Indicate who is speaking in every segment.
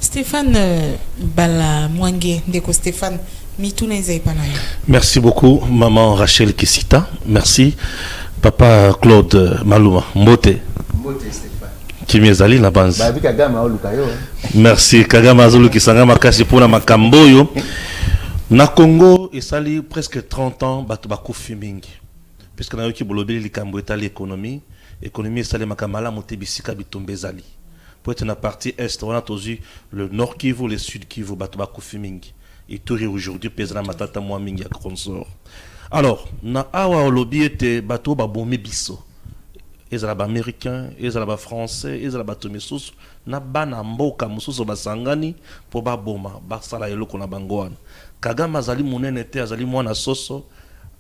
Speaker 1: Stéphane Bala Mwange, Ndeko Stéphane, Mitouna Ezaipanayo.
Speaker 2: Merci beaucoup, maman Rachel Kissita. Merci, papa Claude Maluma. Mbote.
Speaker 3: Mbote Stéphane.
Speaker 2: Kimi ezali na banzi.
Speaker 3: Ba bika gama olukayo.
Speaker 2: Merci, Kagama Azulu Kisanga Makasi pour na makamboyo. Na Congo, esali presque 30 ans, bato bakufi mingi. Puisque na yoki bolobeli likambo etali l'économie esali makamala mote bisika bitumbe ezali. Pour être na partie est, on a toujours le nord Kivu, le sud Kivu, bato bakufi mingi. Et tout aujourd'hui pèse na matata moi mingi ya consort. Alors, na awa lobby était bato ba bomi biso. Ezala ba américain, ezala ba français, ezala ba tomesus na bana mboka mususu basangani po ba boma, ba sala eloko na bangoana. Kagama azali munene te azali mwana soso.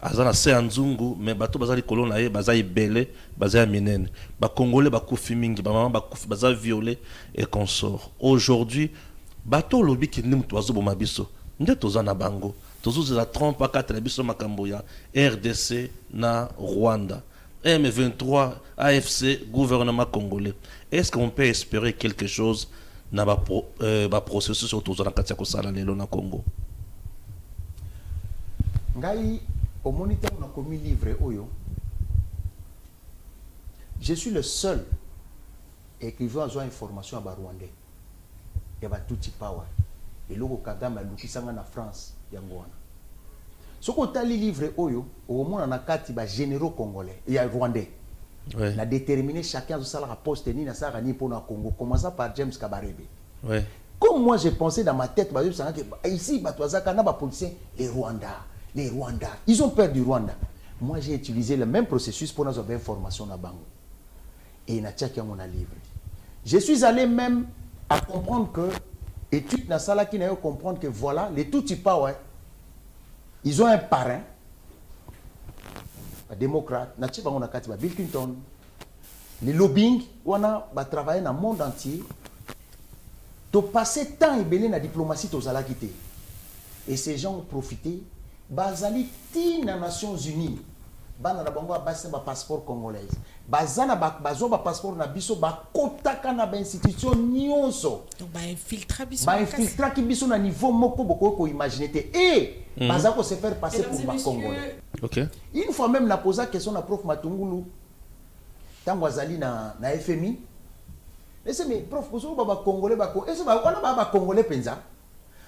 Speaker 2: Azana se anzungu mais bato bazali kolona ye bazali belé bazali minene ba congolais bakufi mingi ba maman bakufi bazali violé et consort. Aujourd'hui bato lobi ki ndi mutu azoboma biso nde tozana bango tozuza la trompe à 4 biso makambo ya RDC na Rwanda M23 AFC gouvernement congolais. Est-ce qu'on peut espérer quelque chose na ba processus sur tozana katia ko sala lelo na Congo?
Speaker 3: Ngai au moniteur on a commis livre oyo. Je suis le seul écrivain à information à Rwandais. Il y a tout power. Et logo Kagame lukisanga na France yangoana. Soko tali livre oyo au moins on a kati ba généraux congolais et rwandais. Ouais. Na déterminer chacun de ça la poste ni na ça ni pour na Congo. Commençant par James Kabarebe. Ouais. Comme moi j'ai pensé dans ma tête ici batwazaka na ba policiers les Rwandais, ils ont peur du Rwanda. Moi, j'ai utilisé le même processus pour nos informations à Bango. Et il a tchaké mon livre. Je suis allé même à comprendre que, études dans ça qui n'a eu comprendre que voilà, les Tutsi Power, ils ont un parrain, un démocrate, Bill Clinton, les lobbying, on a travaillé dans le monde entier, de passer tant et belé dans la diplomatie, et ces gens ont profité. Bazali ti na Nations Unies bana na bango basi ba passeport congolaise bazana bazo ba passeport na biso ba kotaka na ba institution nyonso
Speaker 1: donc ba
Speaker 3: infiltra ki biso na niveau moko boko ko imaginer te et bazako se faire passer pour ba congolais. OK. Une fois même na posa question na prof Matungulu tango azali na FMI laissez mais prof ko ba congolais ba ko est-ce ba congolais penza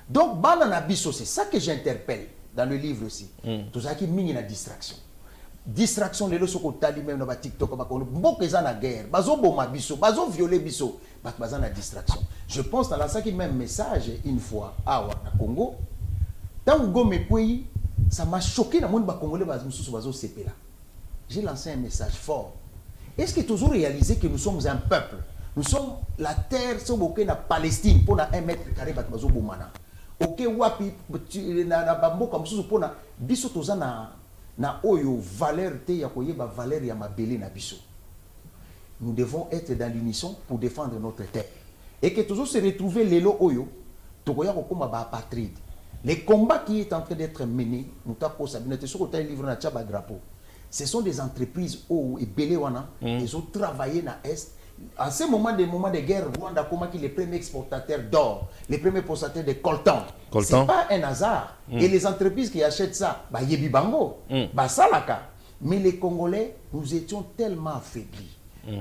Speaker 3: donc bana na biso c'est ça que j'interpelle dans le livre aussi. Tout ça qui mine la distraction. Distraction les loso ko tali même na TikTok ba ko mboka za na guerre, bazo boma biso, bazo violer biso, baza na distraction. Je pense dans la ça qui même message une fois awa na Congo. Dans Gome Kwei, ça m'a choqué na monde ba congolais bazo sepela. J'ai lancé un message fort. Est-ce que toujours réalisé que nous sommes un peuple? Nous sommes la terre sur la Palestine pour na 1 mètre carré bazo bomana. Ok wapi na bamboka mususu pona biso toza na oyo valeur te ya koyeba valeur ya mabele na biso. Nous devons être dans l'unisson pour défendre notre terre et que toujours se retrouver lelo oyo tokoya kokoma ba apatride. Les combats qui est en train d'être menés nous tapo sabinete soko ta livre na tchaba drapeau. Ce sont des entreprises et belé wana ils ont travaillé na est. En ce moment, des moments de guerre, Rwanda comment qui est le premier exportateur d'or, les premiers exportateurs de coltan. C'est pas un hasard. Et les entreprises qui achètent ça, bah yebi bango, bah salaka. Mais les Congolais, nous étions tellement affaiblis,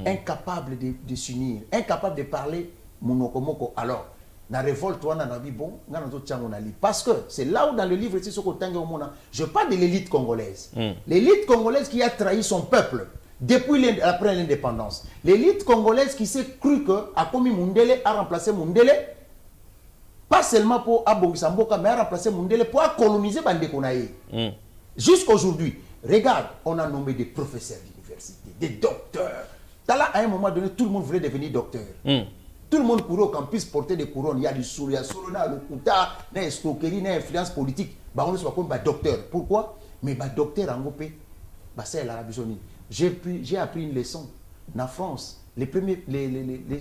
Speaker 3: incapables de s'unir, incapables de parler monokomoko. Alors, la révolte, on a dit bon, parce que c'est là où dans le livre, je parle de l'élite congolaise. L'élite congolaise qui a trahi son peuple. Depuis après l'indépendance, l'élite congolaise qui s'est cru que Akomi Mundele a remplacé Mundele, pas seulement pour Abongisa Mboka, mais a remplacé Mundele pour coloniser Bandekonaye. Jusqu'à aujourd'hui, regarde, on a nommé des professeurs d'université, des docteurs. Là, à un moment donné, tout le monde voulait devenir docteur. Tout le monde courait au campus porter des couronnes. Il y a du sourd, il y a le Kouta, il y a l'escroquerie, il y a l'influence politique. On ne soit pas comme docteur. Pourquoi? Mais docteur en Gopé, c'est l'Arabie Saoudite. J'ai appris une leçon. En France, les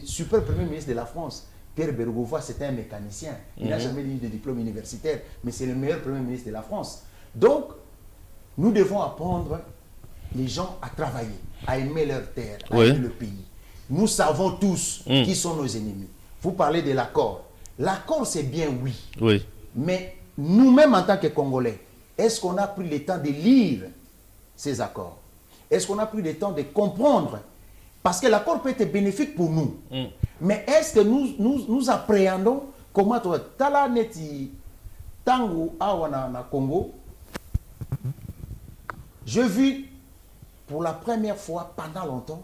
Speaker 3: super premiers ministres de la France, Pierre Bergovoy, c'était un mécanicien. Il n'a jamais eu de diplôme universitaire, mais c'est le meilleur premier ministre de la France. Donc, nous devons apprendre les gens à travailler, à aimer leur terre, à aimer le pays. Nous savons tous qui sont nos ennemis. Vous parlez de l'accord. L'accord, c'est bien, oui.
Speaker 2: Oui.
Speaker 3: Mais nous-mêmes, en tant que Congolais, est-ce qu'on a pris le temps de lire ces accords? Est-ce qu'on a pris le temps de comprendre? Parce que l'accord peut être bénéfique pour nous. Mais est-ce que nous appréhendons comment tu as neti tango awana na Congo? Je vis pour la première fois pendant longtemps,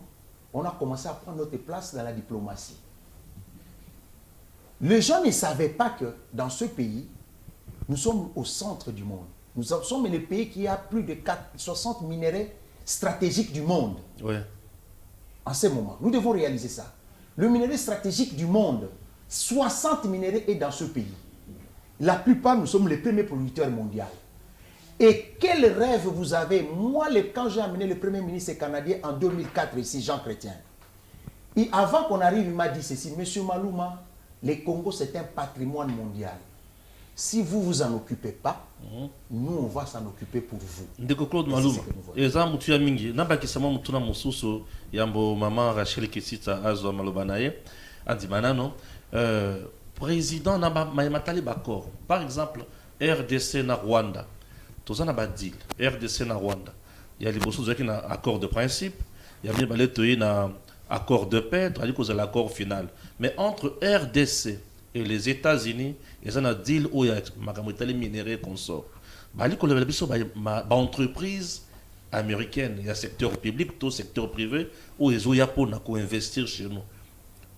Speaker 3: on a commencé à prendre notre place dans la diplomatie. Les gens ne savaient pas que dans ce pays, nous sommes au centre du monde. Nous sommes le pays qui a plus de 60 minéraux stratégiques du monde.
Speaker 2: Oui.
Speaker 3: En ce moment, nous devons réaliser ça. Le minerai stratégique du monde, 60 minéraux est dans ce pays. La plupart, nous sommes les premiers producteurs mondiaux. Et quel rêve vous avez? Moi, quand j'ai amené le premier ministre canadien en 2004 ici, Jean Chrétien, et avant qu'on arrive, il m'a dit ceci: Monsieur Malouma, le Congo, c'est un patrimoine mondial. Si vous vous en occupez pas, nous, on va s'en occuper pour vous.
Speaker 2: Ndeko Claude Malouma, eza mutu ya mingi, nabakisama mutu na mususu, yambo maman Rachel Kisita Azwa Malobanaye, andi manano, président na matali bakor. Par exemple, RDC na Rwanda. Tozana ba deal, RDC na Rwanda. Il y a les bossos qui na accord de principe, il y a bien balé na accord de paix, tandis que c'est l'accord final. Mais entre RDC et les États-Unis, il y a un deal où il y a des minéraux consort. Il y a des entreprises américaines, il y a secteur public, tout secteur privé, où ils ont investir chez nous.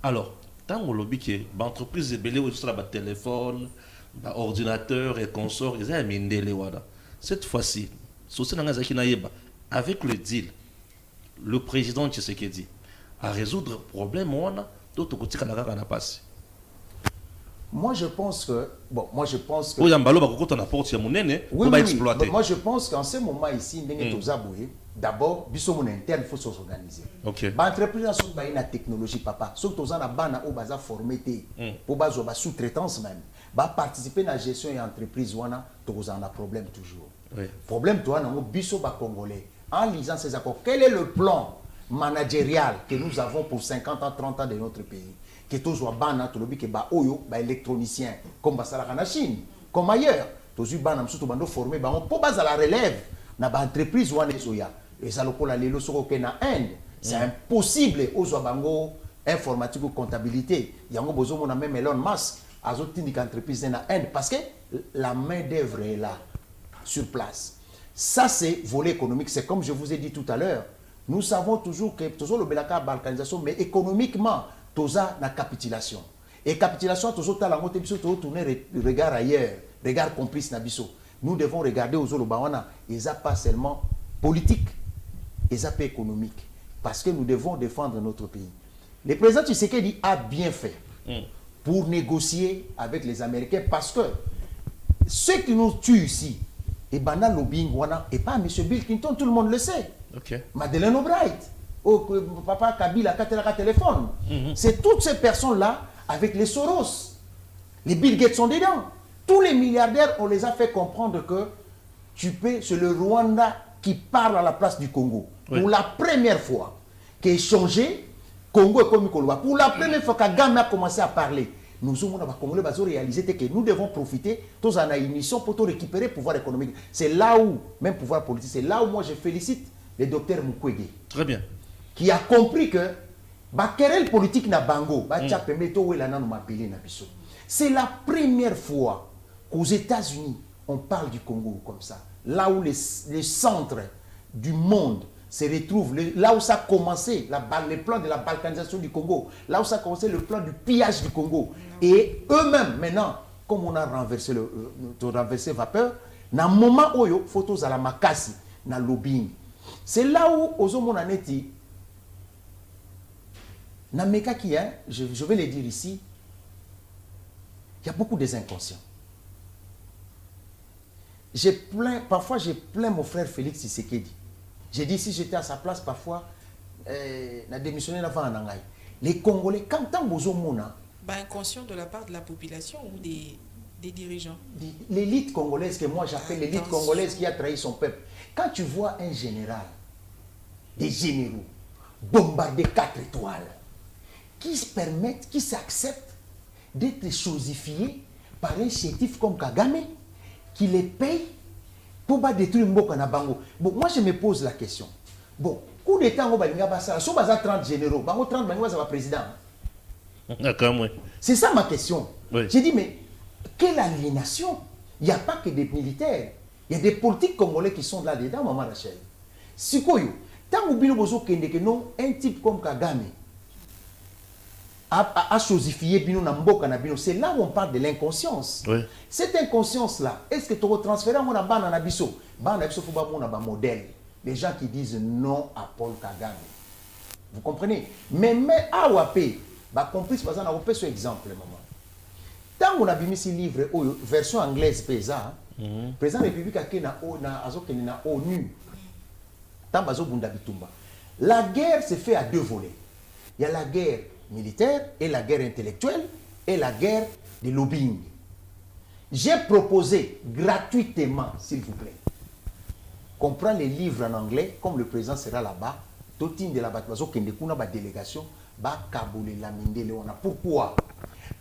Speaker 2: Alors, tant que lobby qui est entreprise belé où il y a téléphone, ordinateur et consort, ils ont mindé. Cette fois-ci, avec le deal, le président Tshisekedi à résoudre le problème, d'autres côtés n'a passé.
Speaker 3: Moi, je pense que... Bon, moi, je pense que...
Speaker 2: Oui,
Speaker 3: moi, je pense qu'en ce moment ici, d'abord, il faut s'organiser. L'entreprise a une technologie, papa. Surtout, on a formé pour la sous-traitance même. Participer à la gestion et l'entreprise, on a problème toujours. Problème, toi, on a Congolais. En lisant ces accords, quel est le plan managérial que nous avons pour 50 ans, 30 ans de notre pays? Que tous soient bana, tout le monde qui est oyo, électronicien, comme en Chine, comme ailleurs. Tous bana, surtout bando formé, on peut pas à la relève, na ba entreprise ou anezoya. Et ça le la lelo soko que na Inde, c'est impossible aux bango informatique ou comptabilité. Yango bozo mon même Elon Musk, azotindi entreprise na Inde parce que la main d'œuvre est là, sur place. Ça c'est volet économique, c'est comme je vous ai dit tout à l'heure. Nous savons toujours que toujours le belaka balkanisation, mais économiquement toza na capitulation. Et capitulation tozo ta la moté biso to tourner regard ailleurs, regard complice na biso. Nous devons regarder aux Olobawana, ils a pas seulement politique, ils a pas économique, parce que nous devons défendre notre pays. Le président Tshisekedi a bien fait pour négocier avec les Américains, parce que ceux qui nous tuent ici, et bana lobbying wana, et pas M. Bill Clinton, tout le monde le sait. Madeleine Albright. Papa Kabila a téléphone. C'est toutes ces personnes-là avec les Soros. Les Bill Gates sont dedans. Tous les milliardaires, on les a fait comprendre que c'est le Rwanda qui parle à la place du Congo. Pour la première fois, qui est changé, Congo et Komikoloba. Pour la première fois, Kagame a commencé à parler. Nous avons réalisé que nous devons profiter, tous en une mission pour récupérer le pouvoir économique. C'est là où, même pouvoir politique, c'est là où moi je félicite le docteur Mukwege.
Speaker 2: Très bien.
Speaker 3: Qui a compris que la querelle politique na bango, c'est la première fois qu'aux États-Unis, on parle du Congo comme ça. Là où les centres du monde se retrouvent, là où ça a commencé, le plan de la balkanisation du Congo, là où ça a commencé le plan du pillage du Congo. Et eux-mêmes, maintenant, comme on a renversé vapeur, dans le moment où il faut photos à la makasi, dans le lobbying. C'est là où, aux hommes, on a dit, je vais le dire ici, il y a beaucoup des inconscients. Parfois, j'ai plaint mon frère Félix Tshisekedi. J'ai dit, si j'étais à sa place, parfois, na démissionné avant en Angaï. Les Congolais, quand tant besoin mona.
Speaker 1: Inconscient de la part de la population ou des dirigeants.
Speaker 3: L'élite congolaise que moi j'appelle l'élite congolaise qui a trahi son peuple. Quand tu vois un général, des généraux, bombarder 4 étoiles, qui se permettent, qui s'acceptent d'être chosifiés par un chétif comme Kagame qui les paye pour pas détruire Mboka na bango. Bon, moi je me pose la question. Bon, coup d'état on va linga basa, so baza 30 généraux, bango 30 bango ça va président. C'est ça ma question. Oui. J'ai dit mais quelle aliénation? Il n'y a pas que des militaires, il y a des politiques congolais qui sont là-dedans, maman Rachel. Sikoyo, tant que bino bozo kende que non un type comme Kagame a chosifié bino na mboka na bino, c'est là où on parle de l'inconscience. Oui. Cette inconscience là, est-ce que tu retransfères à mon bana na biso? Bana biso faut ba mon ba modèle. Les gens qui disent non à Paul Kagame. Vous comprenez? Mais AWP, bah complice parce qu'on a repéré ce exemple maman. Tant qu'on a mis ce livre version anglaise pesa, président de la République a na ONU. Tant bazo bunda bitumba. La guerre se fait à deux volets. Il y a la guerre militaire et la guerre intellectuelle et la guerre de lobbying. J'ai proposé gratuitement, s'il vous plaît, qu'on prend les livres en anglais, comme le président sera là-bas, Totin de la Batbazo, Kendekuna, ba délégation, ba Kaboulé, Laminde, Léona. Pourquoi?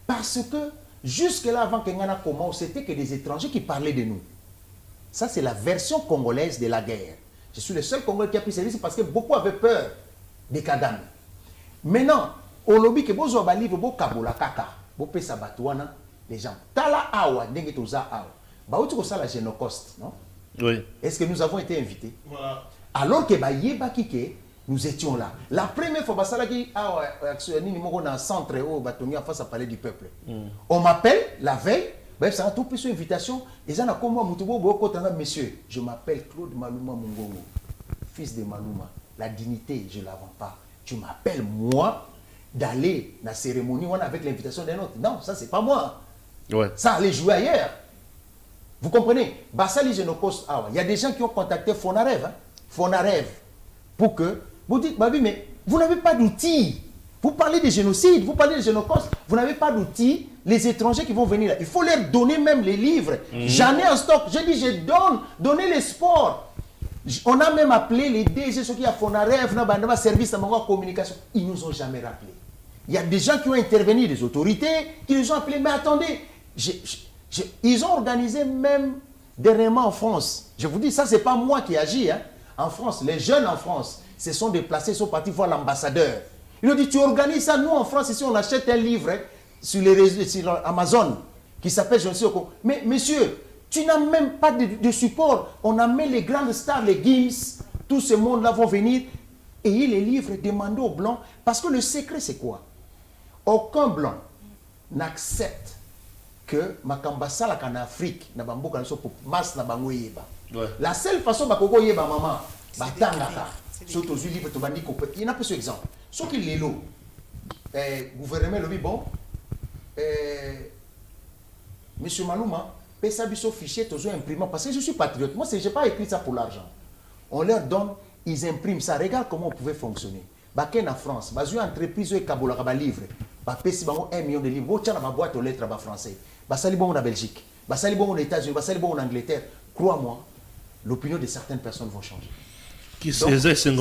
Speaker 3: Parce que jusque-là, avant Kengana commence, c'était que des étrangers qui parlaient de nous. Ça, c'est la version congolaise de la guerre. Je suis le seul Congolais qui a pris service parce que beaucoup avaient peur de Kagame. Maintenant, au lobby que vous avez livre, vous Kabola Kaka, vous payez ça batouana, les gens. Tala awa, dengue toza awa. Bah, où tu vois ça la Génocoste, non? Oui. Est-ce que nous avons été invités? Voilà. Alors que bah yeba kike, nous étions là. La première fois, bah ça là qui awa, ni numéro dans centre au bâtonnier en face à Palais du Peuple. On m'appelle la veille. Ben, ça a tout pris sur invitation. Et ça n'a comme moi, monsieur, je m'appelle Claude Maluma Mungongo, fils de Maluma. La dignité, je ne la vends pas. Tu m'appelles moi d'aller à la cérémonie avec l'invitation d'un autre. Non, ça, c'est pas moi. Ouais. Ça, allait jouer ailleurs. Vous comprenez? Bassali Genokos, il y a des gens qui ont contacté Fonarev. Hein? Fonarev. Pour que vous dites, bah oui, mais vous n'avez pas d'outils. Vous parlez de génocide, vous parlez de génocide, vous n'avez pas d'outils. Les étrangers qui vont venir là, il faut leur donner même les livres. J'en ai en stock. Je dis, je donne, donnez les sports. On a même appelé les DG, ceux qui ont Fonarev, service de communication. Ils ne nous ont jamais rappelé. Il y a des gens qui ont intervenu, des autorités, qui nous ont appelés. Mais attendez, ils ont organisé même dernièrement en France. Je vous dis, ça, ce n'est pas moi qui agis. Hein. En France, les jeunes en France se sont déplacés, sont partis voir l'ambassadeur. Il a dit, tu organises ça. Nous, en France, ici, on achète un livre sur les réseaux, sur Amazon, qui s'appelle, je ne sais pas. Mais monsieur, tu n'as même pas de support. On a mis les grandes stars, les Gims, tout ce monde-là vont venir. Et les livres demandés aux Blancs. Parce que le secret, c'est quoi? Aucun Blanc n'accepte que Makambasa en Afrique, la seule façon de yeba maman, surtout les livres, il y a un peu ce exemple. Ce qui est là, gouvernement le bon, monsieur Maluma, paie ça sur fichier, toujours imprimant, parce que je suis patriote. Moi, je n'ai pas écrit ça pour l'argent. On leur donne, ils impriment ça. Regarde comment on pouvait fonctionner. Baken en France, une entreprise qui a un livre, si 1 million de livres, tu as une boîte aux lettres français. Basali bon en Belgique, basali bon aux États-Unis, basali bon en Angleterre. Crois-moi, l'opinion de certaines personnes vont changer.
Speaker 2: Qui c'est un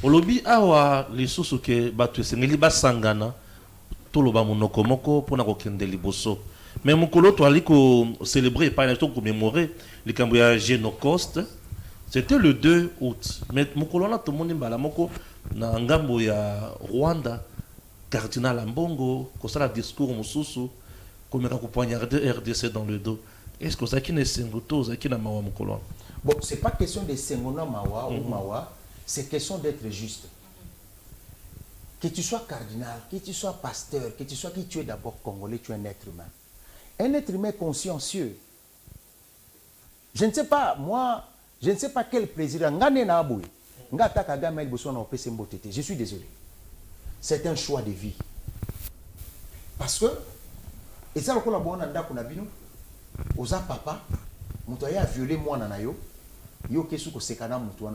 Speaker 2: au lobby awa les sous que batu sengeli basangana tout le ba monoko moko pour na kokende liboso. Mais mon colo to ali ko célébrer pas un truc commémorer le Cambodge Génocoste. C'était le 2 août. Mais mon colo là tout le monde mbala moko na ngambo ya Rwanda cardinal Ambongo ko sala discours mususu comme ka poignarder RDC dans le dos. Est-ce que ça qui ne sengoto ça qui na mawa mon colo?
Speaker 3: Bon, c'est pas question de sengona mawa ou mawa. C'est question d'être juste. Que tu sois cardinal, que tu sois pasteur, que tu sois qui tu es d'abord congolais, tu es un être humain. Un être humain consciencieux. Je ne sais pas, moi, je ne sais pas quel président. Je suis désolé. C'est un choix de vie. Parce que, et ça, on a papa, on a violé moi,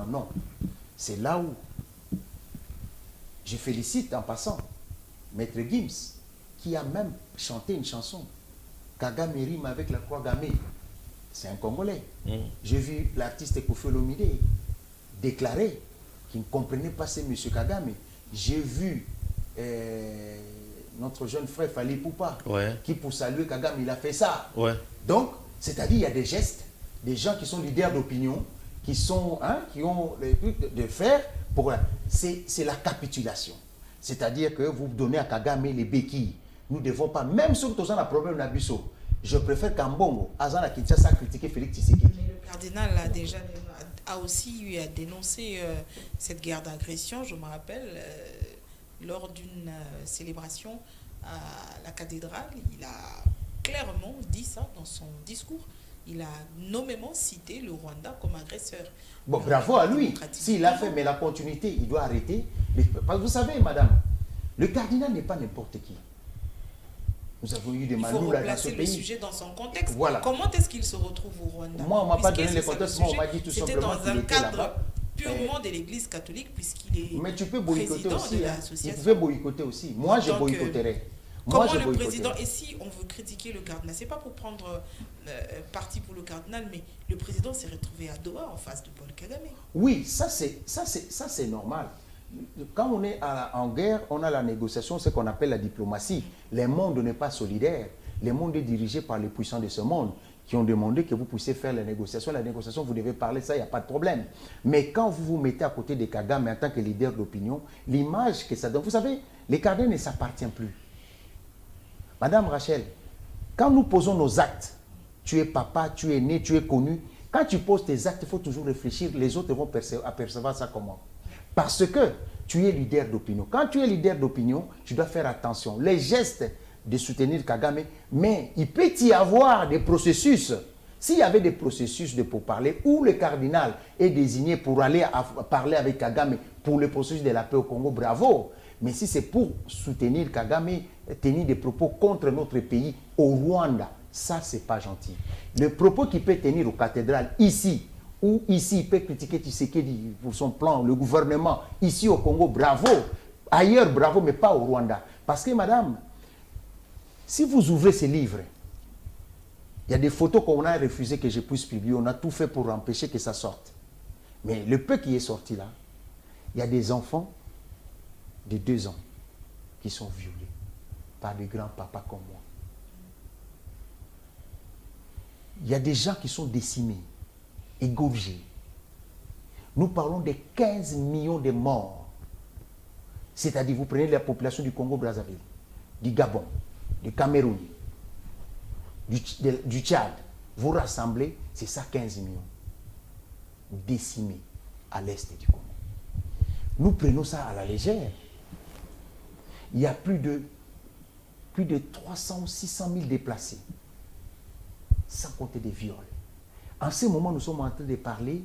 Speaker 3: non. C'est là où je félicite en passant Maître Gims, qui a même chanté une chanson. Kagame rime avec la croix gammée. C'est un Congolais. J'ai vu l'artiste Kofi Olomide déclarer qu'il ne comprenait pas ce M. Kagame. J'ai vu notre jeune frère Fali Poupa,
Speaker 2: Ouais.
Speaker 3: qui pour saluer Kagame, il a fait ça.
Speaker 2: Ouais.
Speaker 3: Donc, c'est-à-dire, il y a des gestes, des gens qui sont leaders d'opinion, qui sont, qui ont les trucs de faire pour. C'est la capitulation. C'est-à-dire que vous donnez à Kagame les béquilles. Nous ne devons pas, même si nous avons un problème Nabiso, je préfère qu'Ambongo, Azana Kinshasa, critiquer Félix Tshisekedi.
Speaker 1: Mais le cardinal a aussi eu à dénoncer cette guerre d'agression, je me rappelle, lors d'une célébration à la cathédrale. Il a clairement dit ça dans son discours. Il a nommément cité le Rwanda comme agresseur.
Speaker 3: Bon, bravo à lui. S'il a fait, mais la continuité, il doit arrêter. Parce que vous savez, madame, le cardinal n'est pas n'importe qui. Nous avons eu des manoules dans ce pays. Il faut replacer le
Speaker 1: sujet dans son contexte.
Speaker 3: Voilà.
Speaker 1: Comment est-ce qu'il se retrouve au Rwanda?
Speaker 3: Moi, on ne m'a pas donné le contexte, moi, on m'a dit tout simplement qu'il était là-bas.
Speaker 1: C'était dans un cadre purement de l'Église catholique, puisqu'il est
Speaker 3: mais tu peux boycotter
Speaker 1: président
Speaker 3: aussi,
Speaker 1: de l'association.
Speaker 3: Tu peux boycotter aussi. Moi, je boycotterai.
Speaker 1: Comment le président, et si on veut critiquer le cardinal, c'est pas pour prendre parti pour le cardinal, mais le président s'est retrouvé à Doha en face de Paul Kagame.
Speaker 3: Oui, ça c'est normal. Quand on est en guerre, on a la négociation, ce qu'on appelle la diplomatie. Le monde n'est pas solidaire. Le monde est dirigé par les puissants de ce monde qui ont demandé que vous puissiez faire la négociation. La négociation, vous devez parler, ça, il n'y a pas de problème. Mais quand vous vous mettez à côté de Kagame en tant que leader d'opinion, l'image que ça donne, vous savez, les cardinaux ne s'appartiennent plus. Madame Rachel, quand nous posons nos actes, tu es papa, tu es né, tu es connu, quand tu poses tes actes, il faut toujours réfléchir, les autres vont apercevoir ça comment? Parce que tu es leader d'opinion. Quand tu es leader d'opinion, tu dois faire attention. Les gestes de soutenir Kagame, mais il peut y avoir des processus. S'il y avait des processus de pourparler où le cardinal est désigné pour aller parler avec Kagame pour le processus de la paix au Congo, bravo. Mais si c'est pour soutenir Kagame, tenir des propos contre notre pays au Rwanda, ça, c'est pas gentil. Le propos qu'il peut tenir aux cathédrales ici, ou ici, il peut critiquer Tshisekedi pour son plan, le gouvernement, ici au Congo, bravo. Ailleurs, bravo, mais pas au Rwanda. Parce que, madame, si vous ouvrez ces livres, il y a des photos qu'on a refusé que je puisse publier. On a tout fait pour empêcher que ça sorte. Mais le peu qui est sorti là, il y a des enfants de 2 ans qui sont violés par des grands-papas comme moi. Il y a des gens qui sont décimés, égorgés. Nous parlons de 15 millions de morts. C'est-à-dire, vous prenez la population du Congo-Brazzaville, du Gabon, du Cameroun, du Tchad, vous rassemblez, c'est ça 15 millions. Décimés à l'est du Congo. Nous prenons ça à la légère. Il y a plus de 300 ou 600 000 déplacés, sans compter des viols. En ce moment, nous sommes en train de parler.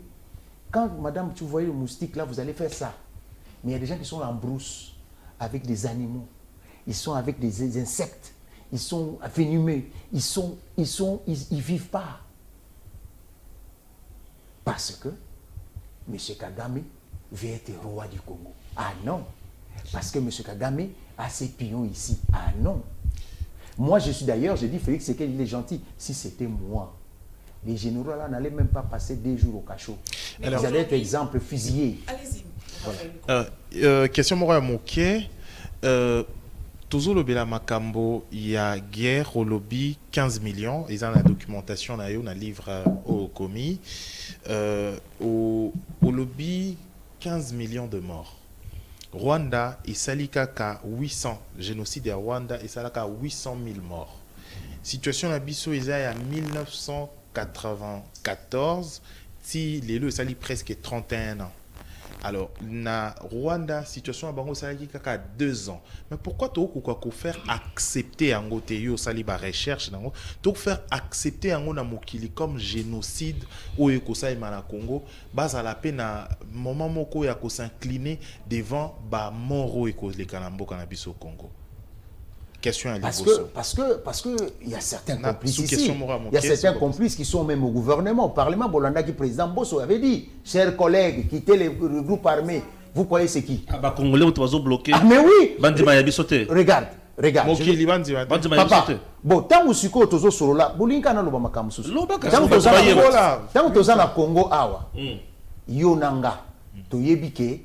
Speaker 3: Quand, madame, tu voyez le moustique, là, vous allez faire ça. Mais il y a des gens qui sont en brousse, avec des animaux. Ils sont avec des insectes. Ils sont venimeux. Ils vivent pas. Parce que M. Kagame veut être roi du Congo. Ah non. Parce que M. Kagame a ses pions ici. Ah non. Moi, je suis d'ailleurs, je dis Félix Tshisekedi, il est gentil. Si c'était moi, les généraux là n'allaient même pas passer 2 jours au cachot. Ils allaient être exemple fusillés.
Speaker 1: Allez-y.
Speaker 4: Voilà. Question Mora Mouké. Toujours le Bela Makambo, il y a guerre au lobby 15 millions. Ils ont la documentation, on a livre au commis. Au lobby 15 millions de morts. Rwanda, il s'allie qu'à 800, génocide à Rwanda, il s'allie qu'à 800 000 morts. Situation à Bissau, il y a 1994, si les lois s'allient presque 31 ans. Alors, na Rwanda, situation à Bango, ça s'allie qu'à 2 ans. Mais pourquoi tu as faire accepter en Goteyo, ça liba recherche, tu faire accepter en Mokili comme génocide au Ekosa et Mana Congo, base à la peine à moment moko ya ko s'incliner devant ba moro et les Kanambo cannabis au Congo. Question à
Speaker 3: parce que il y a certains complices ici. Il y a certains complices qui sont même au gouvernement, au Parlement. Bolanda qui président Bosso avait dit, chers collègues, quittez les groupes armés. Vous croyez c'est qui?
Speaker 2: Ah bah Congolais, vous avez bloqué.
Speaker 3: Ah mais oui.
Speaker 2: Bandi Mayabi sauté.
Speaker 3: Regarde.
Speaker 4: Mokili Bandi
Speaker 2: Mayabi
Speaker 3: papa,
Speaker 2: sauté.
Speaker 3: bon, tant que suko tozo solo là, bolinga na loba makamu susu. Tant que toza na Congo awa. Yonanga. Toyebi ke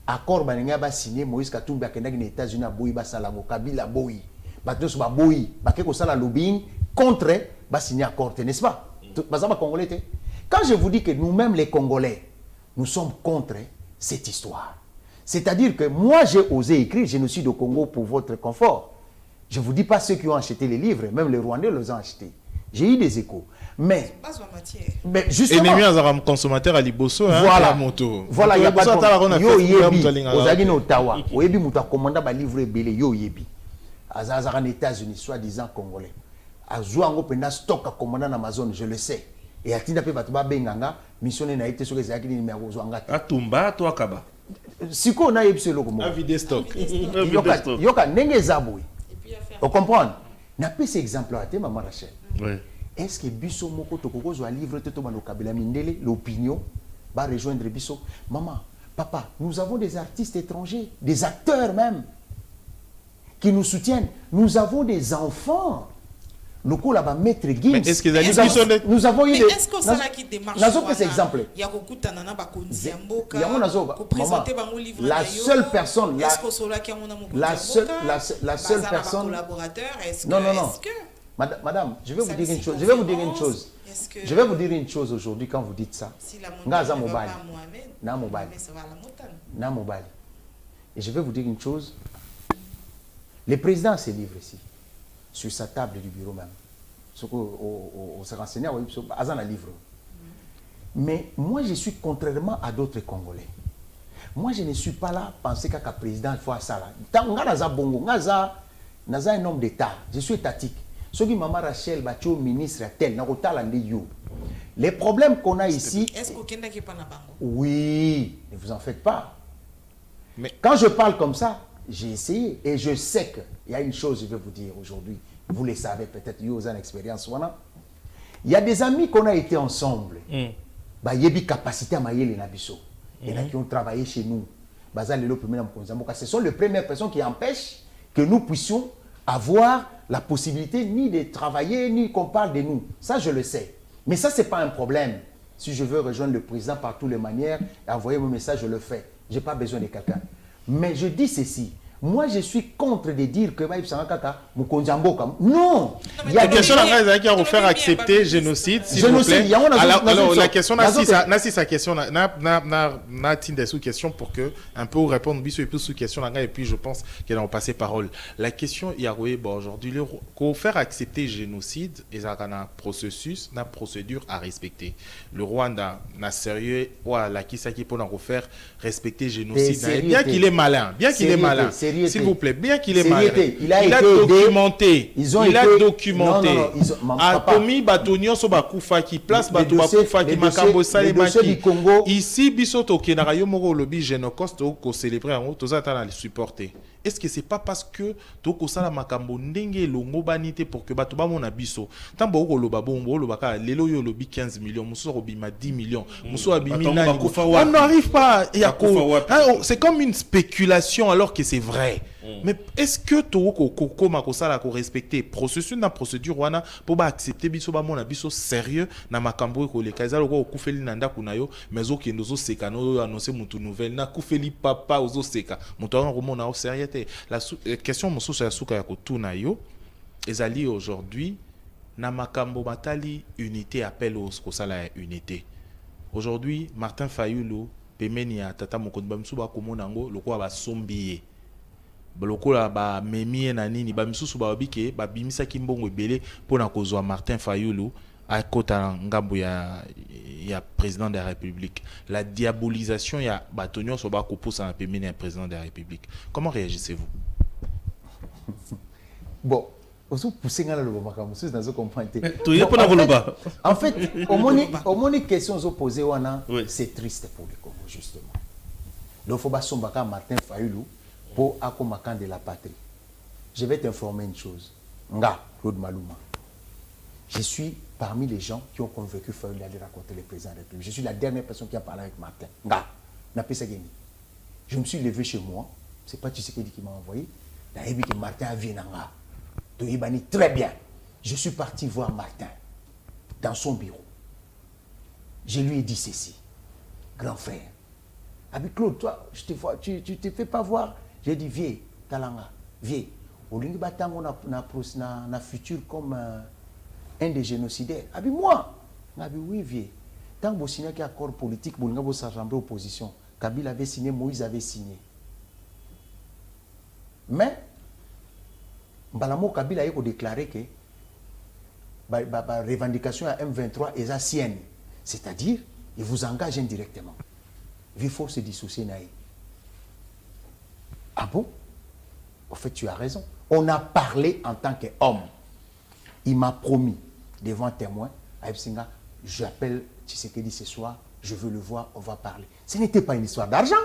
Speaker 3: accord baninga ba signé Moïse Katumbi akendaki na États-Unis boyi ba salango Kabila boyi. bato ba boyi ba ke ko sala lobbying contre ba signer accord, n'est-ce pas? Bazaba congolais. Quand je vous dis que nous-mêmes les Congolais, nous sommes contre cette histoire. C'est-à-dire que moi j'ai osé écrire génocide au Congo pour votre confort. Je ne vous dis pas ceux qui ont acheté les livres, même les Rwandais les ont achetés. J'ai eu des échos. Mais justement,
Speaker 4: ennemi à consommateur à Liboso,
Speaker 3: voilà,
Speaker 4: moto.
Speaker 3: Voilà, il y a pas de yo yebi, ozagi na Ottawa, oyebi muta commanda ba livre belé yo yebi. Azazara aux États-Unis, soi-disant congolais. Azouango pena stock à commandant Amazon, je le sais. Et atinda pe batuba benganga, missionné na été sur les akini numéro zouanga.
Speaker 2: Atumba to akaba.
Speaker 3: Siko na yebi selo komo.
Speaker 4: Un vide stock.
Speaker 3: Yoka nenge zaboué. Vous comprenez? N'a pas ces exemples-là, maman Rachel.
Speaker 2: Oui.
Speaker 3: Est-ce que Bisso Moko Tokoko soit livre tout au Kabila Mindele, l'opinion, va rejoindre Bisso? Maman, papa, nous avons des artistes étrangers, des acteurs même, qui nous soutiennent. Nous avons des enfants. Loko là-bas, Maître Gims.
Speaker 4: Mais est-ce que
Speaker 3: nous avons eu des...
Speaker 1: Est-ce que ça là qui démarche?
Speaker 3: Nous exemple.
Speaker 1: Il y a beaucoup de tanana bakonzi amboka.
Speaker 3: La seule personne, la seule personne.
Speaker 1: Collaborateur. Est-ce que
Speaker 3: non. Madame, je vais vous dire une chose. Je vais vous dire une chose aujourd'hui quand vous dites ça. Ngaza Mobali. Na Mobali. Na Mobali. Et je vais vous dire une chose. Le président se livre ici, sur sa table du bureau même. Ce qu'on s'est renseigné, à un livre. Mais moi, je suis contrairement à d'autres Congolais. Moi, je ne suis pas là à penser qu'un président il faut ça là. Ngaza Bongo, Ngaza un homme d'État. Je suis étatique. Ce qui Maman Rachel, Batio, ministre, tel, les problèmes qu'on a ici.
Speaker 1: Est-ce qu'aucun n'est pas là?
Speaker 3: Oui, ne vous en faites pas. Mais quand je parle comme ça, j'ai essayé et je sais qu'il y a une chose, je vais vous dire aujourd'hui. Vous le savez peut-être, vous avez une expérience. Il y a des amis qu'on a été ensemble. Il y a des capacités à mailler les Nabiso. Il y en a qui ont travaillé chez nous. Ce sont les premières personnes qui empêchent que nous puissions avoir la possibilité ni de travailler, ni qu'on parle de nous. Ça, je le sais. Mais ça, ce n'est pas un problème. Si je veux rejoindre le président par toutes les manières et envoyer mon message, je le fais. Je n'ai pas besoin de quelqu'un. Mais je dis ceci. Moi, je suis contre de dire que non.
Speaker 4: Il y a des questions qui ont faire accepter génocide. Génocide. Alors, la question, sa question, n'a des sous-questions pour que un peu répondre et puis sous-question et puis je pense qu'elle a passé parole. La question, il y a aujourd'hui qu'on faire accepter génocide et ça a un processus, une procédure à respecter. Le Rwanda n'a sérieux la qui pour faire respecter génocide. Bien qu'il est malin, s'il vous plaît, bien qu'il est malin, il a documenté. Il a documenté. Atomi Batonio Sobakufa qui place Batobakufa qui Makambo Salemaki. Ici, Bisoto Kenarayo Moro Lobby Genocost ko célébrer en haut, tous attendent à le supporter. Est-ce que c'est pas parce que toko sala makambo ndenge longo banité pour que batoba mona biso tambo ko loba bombo lobaka lelo yo lobi 15 millions muso robima 10 millions muso abimi nani on n'arrive pas c'est comme une spéculation alors que c'est vrai. Mais est-ce que toko koma ko sala ko respecter processus na procédure wana pour ba accepter biso ba mona biso sérieux na makambo ko le kaza loko kufeli nanda kunayo mais okendo zo seka no annoncer mutu nouvelle na kufeli papa ozo seka mutu wana romona au sérieux. La question mosusu ya suka ya kotuna yo ezali aujourd'hui na makambo batali unité appel au kosala ya unité. Aujourd'hui Martin Fayulu pemeni ya tata mokonzi bamisusu bakomona ngo lokola basombiye lokola ba memie na nini bamisusu babike babimisaki mbongo ebele pona kozwa Martin Fayulu à kota ngambo ya président de la République. La diabolisation ya batonyo soba koposa na pemeni ya président de la République. Comment réagissez-vous?
Speaker 3: Bon, vous poussez dans le moment comme ça, dans comprendre. En fait, au moins question opposées c'est triste pour le Congo justement. Donc faut pas sombaka Martin Fayulu pour akomakan de la patrie. Je vais t'informer une chose. Nga Claude Maluma. Je suis parmi les gens qui ont convaincu Fayulu d'aller rencontrer le président de la République. Je suis la dernière personne qui a parlé avec Martin. Nga, je me suis levé chez moi. C'est pas Tshisekedi qui m'a envoyé. J'ai vu que Martin a vu Nanga. Très bien. Je suis parti voir Martin dans son bureau. Je lui ai dit ceci. Grand frère. Avec Claude, toi, je te vois, tu te fais pas voir. J'ai dit, viens, Talanga, viens. Olingi batango na futur comme un des génocidaires. Abi moi, abi oui vieux. Tant que vous signez un accord politique, vous avez s'assembler opposition. Kabila avait signé, Moïse avait signé. Mais, Balamo Kabila a déclaré que la revendication à M23 est la sienne. C'est-à-dire, il vous engage indirectement. Il faut se dissocier. Ah bon? En fait, tu as raison. On a parlé en tant qu'homme. Il m'a promis, devant témoin, à Epsinga, j'appelle Tshisekedi ce soir, je veux le voir, on va parler. Ce n'était pas une histoire d'argent.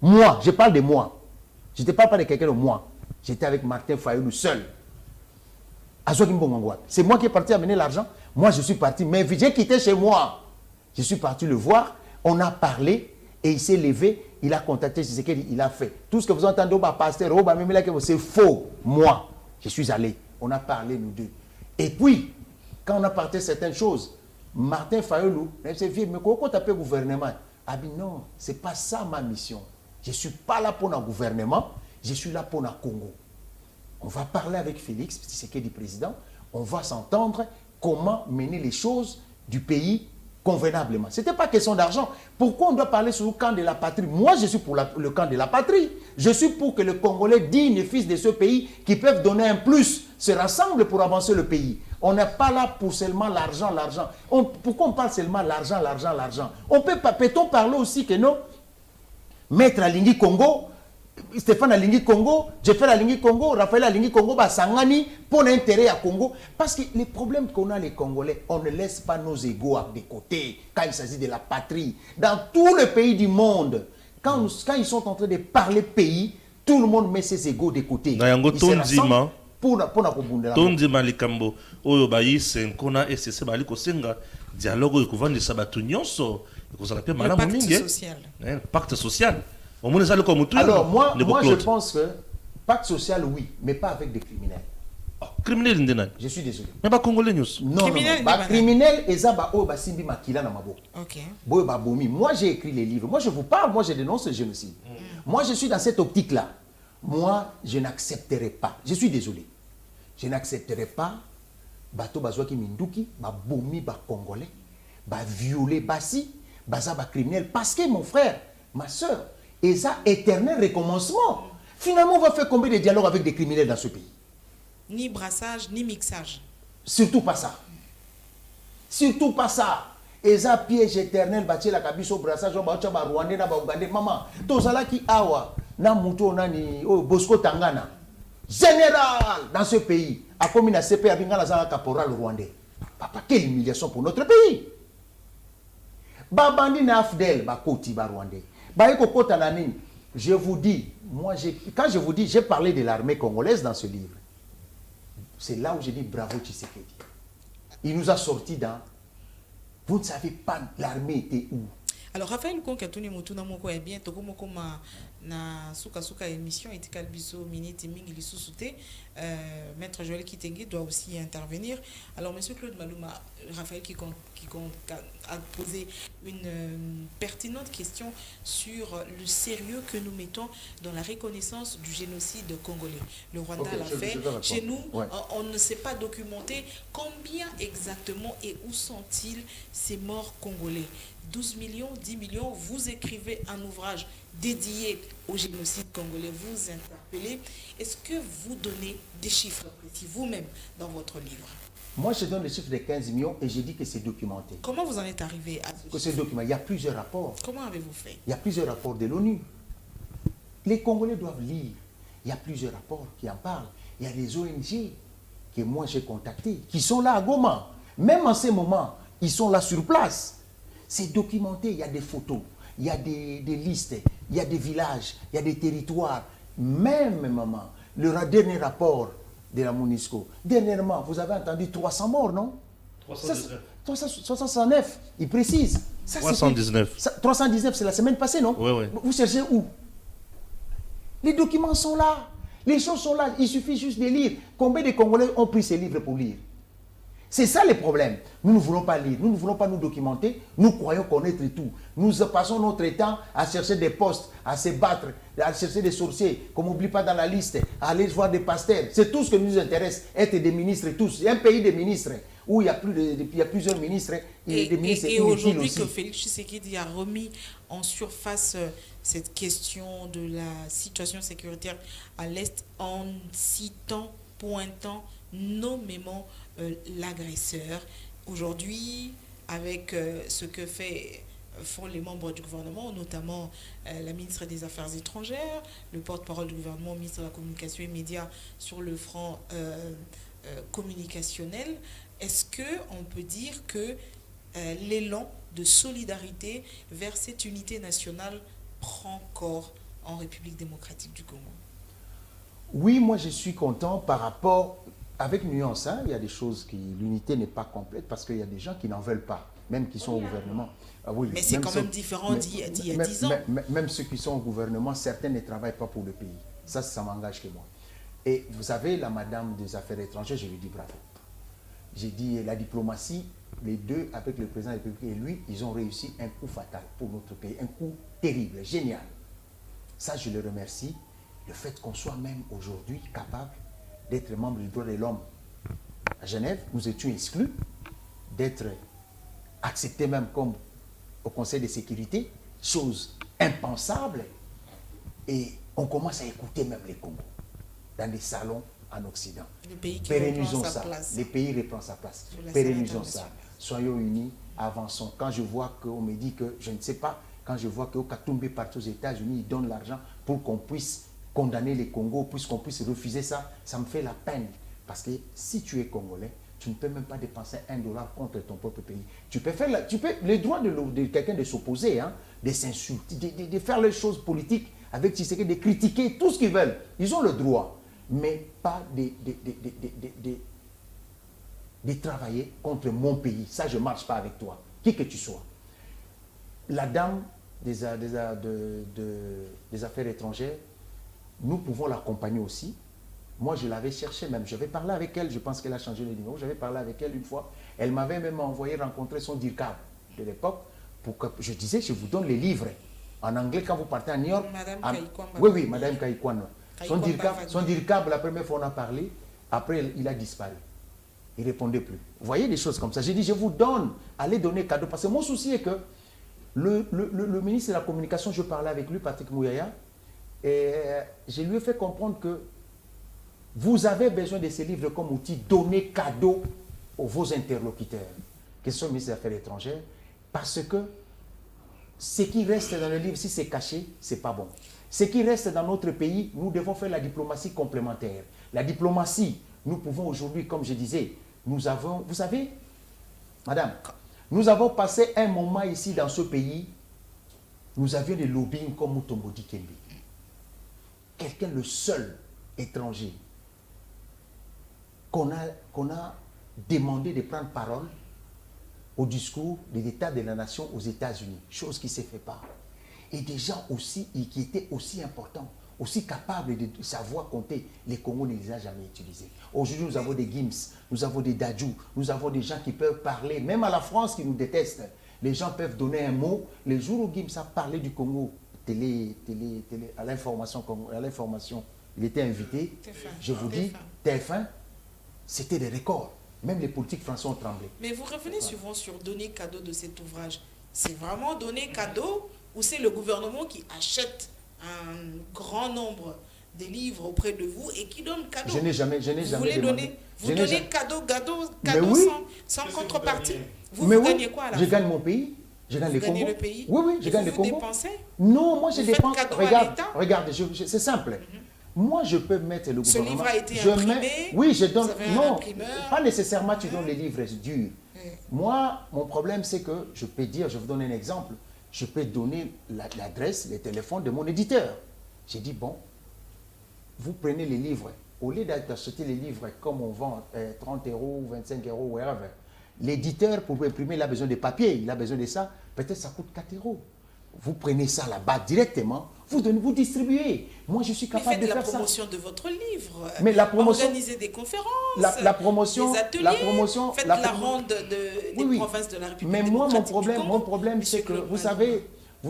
Speaker 3: Moi, je parle de moi. Je ne parle pas de quelqu'un de moi. J'étais avec Martin Fayulu seul. C'est moi qui est parti amener l'argent. Moi, je suis parti. Mais j'ai quitté chez moi. Je suis parti le voir. On a parlé et il s'est levé. Il a contacté Tshisekedi. Il a fait. Tout ce que vous entendez au pasteur, c'est faux. Moi, je suis allé. On a parlé, nous deux. Et puis, quand on a parlé certaines choses, Martin Fayulu, il s'est dit, mais pourquoi tu appelles le gouvernement? Ah bien non, ce n'est pas ça ma mission. Je ne suis pas là pour le gouvernement, je suis là pour le Congo. On va parler avec Félix, Tshisekedi président, on va s'entendre comment mener les choses du pays convenablement. Ce n'était pas question d'argent. Pourquoi on doit parler sur le camp de la patrie? Moi, je suis pour le camp de la patrie. Je suis pour que les Congolais dignes fils de ce pays qui peuvent donner un plus se rassemblent pour avancer le pays. On n'est pas là pour seulement l'argent, l'argent. Pourquoi on parle seulement l'argent, l'argent, l'argent? Peut-on parler aussi que non? Maître Alingi Congo, Stéphane Alingi Congo, Jeffrey Alingi Congo, Raphaël Alingi Congo, Sangani, pour l'intérêt à Congo. Parce que les problèmes qu'on a les Congolais, on ne laisse pas nos égos de côté quand il s'agit de la patrie. Dans tous les pays du monde, quand ils sont en train de parler pays, tout le monde met ses égos de côté.
Speaker 2: Tondima likambo oyo bayi senkona SSC bali kosenga dialogue ekovandi sabatu nyonso ekozala pe malamu mingi pacte social.
Speaker 3: Alors moi je pense que pacte social oui, mais pas avec des criminels.
Speaker 2: Criminel ndena.
Speaker 3: Je suis désolé.
Speaker 2: Mais pas congolais nyonso.
Speaker 3: Non, criminel ezaba o ba simbi makila na maboko.
Speaker 1: OK.
Speaker 3: Boy ba bomi. Moi j'ai écrit les livres. Moi je vous parle, moi je dénonce le génocide. Moi je suis dans cette optique là. Moi, je n'accepterai pas. Je suis désolé. Je n'accepterai pas bato bazwaki minduki, ba bomi ba congolais, ba violer basi, baza ba criminel parce que mon frère, ma soeur, et ça éternel recommencement. Finalement, on va faire combien de dialogues avec des criminels dans ce pays?
Speaker 1: Ni brassage, ni mixage.
Speaker 3: Surtout pas ça. Surtout pas ça. Et ça piège éternel bâti la kabiso brassage ba ba Rwandais na ba Ougandais maman. Tozala ki awa na muto nani Bosco Tangana. Général dans ce pays. A comme na CP abingala za caporal rwandais. Papa, quelle humiliation pour notre pays. Babandi na Afdel ba koti ba Rwandais. Ba eko kota na nini? Je vous dis, quand je vous dis, j'ai parlé de l'armée congolaise dans ce livre. C'est là où j'ai dit bravo Tshisekedi. Il nous a sorti dans. Vous ne savez pas l'armée était où.
Speaker 1: Alors Raphaël Konkatuni Mutuna moko est bien toko moko na suka émission etikal biso minute mingi lisusuté maître Joël Kitenge doit aussi intervenir. Alors monsieur Claude Maluma, Raphaël qui a posé une pertinente question sur le sérieux que nous mettons dans la reconnaissance du génocide congolais. Le Rwanda l'a fait. Chez nous, on ne sait pas documenter combien exactement et où sont-ils ces morts congolais. 12 millions, 10 millions, vous écrivez un ouvrage dédié au génocide congolais, vous interpellez. Est-ce que vous donnez des chiffres précis vous-même dans votre livre?
Speaker 3: Moi, je donne le chiffre de 15 millions et je dis que c'est documenté.
Speaker 1: Comment vous en êtes arrivé à
Speaker 3: que c'est documenté? Il y a plusieurs rapports.
Speaker 1: Comment avez-vous fait?
Speaker 3: Il y a plusieurs rapports de l'ONU. Les Congolais doivent lire. Il y a plusieurs rapports qui en parlent. Il y a des ONG que moi j'ai contactés, qui sont là à Goma. Même en ces moments, ils sont là sur place. C'est documenté, il y a des photos, il y a des listes, il y a des villages, il y a des territoires. Même, maman, le dernier rapport de la MONUSCO, dernièrement, vous avez entendu 300 morts, non? 369, il précise. Ça,
Speaker 2: 319.
Speaker 3: 319, c'est la semaine passée, non?
Speaker 2: Oui, oui.
Speaker 3: Vous cherchez où? Les documents sont là, les choses sont là, il suffit juste de lire. Combien de Congolais ont pris ces livres pour lire? C'est ça le problème. Nous ne voulons pas lire, nous ne voulons pas nous documenter, nous croyons connaître tout. Nous passons notre temps à chercher des postes, à se battre, à chercher des sorciers, qu'on n'oublie pas dans la liste, à aller voir des pasteurs. C'est tout ce qui nous intéresse, être des ministres tous. Il y a un pays de ministres où il y a, plusieurs ministres et des ministres
Speaker 1: et
Speaker 3: inutiles
Speaker 1: aujourd'hui
Speaker 3: aussi.
Speaker 1: que Félix Tshisekedi a remis en surface cette question de la situation sécuritaire à l'Est en citant, pointant nommément l'agresseur. Aujourd'hui, avec ce que font les membres du gouvernement, notamment la ministre des Affaires étrangères, le porte-parole du gouvernement, ministre de la Communication et Médias sur le front communicationnel, est-ce qu'on peut dire que l'élan de solidarité vers cette unité nationale prend corps en République démocratique du Congo?
Speaker 3: Oui, moi je suis content par rapport, avec nuance, hein, il y a des choses qui, l'unité n'est pas complète parce qu'il y a des gens qui n'en veulent pas, même qui sont au gouvernement. Ah, oui,
Speaker 1: mais c'est quand même différent d'il y a 10 ans.
Speaker 3: Même ceux qui sont au gouvernement, certains ne travaillent pas pour le pays. Ça m'engage que moi. Et vous savez, la madame des Affaires étrangères, je lui dis bravo. J'ai dit, la diplomatie, les deux, avec le président de la République et lui, ils ont réussi un coup fatal pour notre pays, un coup terrible, génial. Ça, je le remercie. Le fait qu'on soit même aujourd'hui capable d'être membre du droit de l'homme à Genève, nous étions exclus d'être acceptés même comme au Conseil de sécurité, chose impensable. Et on commence à écouter même les Congos dans des salons en Occident. Pérennisons ça. Les pays reprennent sa place. Pérennisons ça. Soyons unis, avançons. Quand je vois qu'on me dit que, je ne sais pas, quand je vois que Katumbi partout aux États-Unis, ils donnent l'argent pour qu'on puisse condamner les Congos, puisqu'on puisse refuser ça, ça me fait la peine. Parce que si tu es Congolais, tu ne peux même pas dépenser $1 contre ton propre pays. Tu peux faire le droit de quelqu'un de s'opposer, hein, de s'insulter, de faire les choses politiques avec Tshisekedi, de critiquer tout ce qu'ils veulent. Ils ont le droit. Mais pas de travailler contre mon pays. Ça, je ne marche pas avec toi, qui que tu sois. La dame des Affaires étrangères, nous pouvons l'accompagner aussi. Moi, je l'avais cherché même. J'avais parlé avec elle, je pense qu'elle a changé le numéro. J'avais parlé avec elle une fois. Elle m'avait même envoyé rencontrer son DIRCAB de l'époque. Pour que je disais, je vous donne les livres. En anglais, quand vous partez à New York.
Speaker 1: Madame Kaikwamba.
Speaker 3: Oui, Madame Kaikwamba. Son DIRCAB, la première fois on a parlé, après il a disparu. Il ne répondait plus. Vous voyez des choses comme ça. J'ai dit, je vous donne, allez donner cadeau. Parce que mon souci est que le ministre de la Communication, je parlais avec lui, Patrick Mouyaya, et je lui ai fait comprendre que vous avez besoin de ces livres comme outil, donner cadeau aux vos interlocuteurs, qui sont ministres des Affaires étrangères, parce que ce qui reste dans le livre, si c'est caché, ce n'est pas bon. Ce qui reste dans notre pays, nous devons faire la diplomatie complémentaire. La diplomatie, nous pouvons aujourd'hui, comme je disais, nous avons, vous savez, madame, nous avons passé un moment ici dans ce pays, nous avions des lobbying comme Mutombo Dikembe. Quelqu'un, le seul étranger qu'on a demandé de prendre parole au discours de l'État de la Nation aux États-Unis, chose qui ne se fait pas. Et des gens aussi qui étaient aussi importants, aussi capables de savoir compter, les Congos ne les a jamais utilisés. Aujourd'hui, nous avons des Gims, nous avons des Dadju, nous avons des gens qui peuvent parler, même à la France qui nous déteste. Les gens peuvent donner un mot. Les jours où Gims a parlé du Congo, à l'information, il était invité. Je vous dis, TF1, c'était des records. Même les politiques français ont tremblé.
Speaker 1: Mais vous revenez souvent sur donner cadeau de cet ouvrage. C'est vraiment donner cadeau ou c'est le gouvernement qui achète un grand nombre de livres auprès de vous et qui donne cadeau?
Speaker 3: Je n'ai jamais demandé.
Speaker 1: Vous donnez cadeau
Speaker 3: oui.
Speaker 1: sans contrepartie. Vous
Speaker 3: oui,
Speaker 1: gagnez quoi à la fin?
Speaker 3: Je gagne mon pays. Je gagne les Congos.
Speaker 1: Le pays?
Speaker 3: Oui, je gagne les Congos.
Speaker 1: Vous dépensez?
Speaker 3: Non, moi je dépense. Regarde, c'est simple. Moi, je peux mettre le gouvernement.
Speaker 1: Ce livre a été imprimé.
Speaker 3: Oui, je donne. Non, pas nécessairement tu donnes les livres durs. Moi, mon problème, c'est que je peux dire, je vous donne un exemple, je peux donner l'adresse, le téléphone de mon éditeur. J'ai dit, bon, vous prenez les livres. Au lieu d'acheter les livres comme on vend 30 €, 25 €, wherever, l'éditeur, pour imprimer, il a besoin de papier, il a besoin de ça. Peut-être ça coûte 4 €. vous prenez ça là-bas directement, vous distribuez. Moi, je suis capable de faire ça.
Speaker 1: Faites la promotion de votre livre.
Speaker 3: Mais la promotion...
Speaker 1: Organisez des conférences,
Speaker 3: la promotion,
Speaker 1: des ateliers, faites la ronde des provinces de la République.
Speaker 3: Mais moi, mon problème, c'est que, vous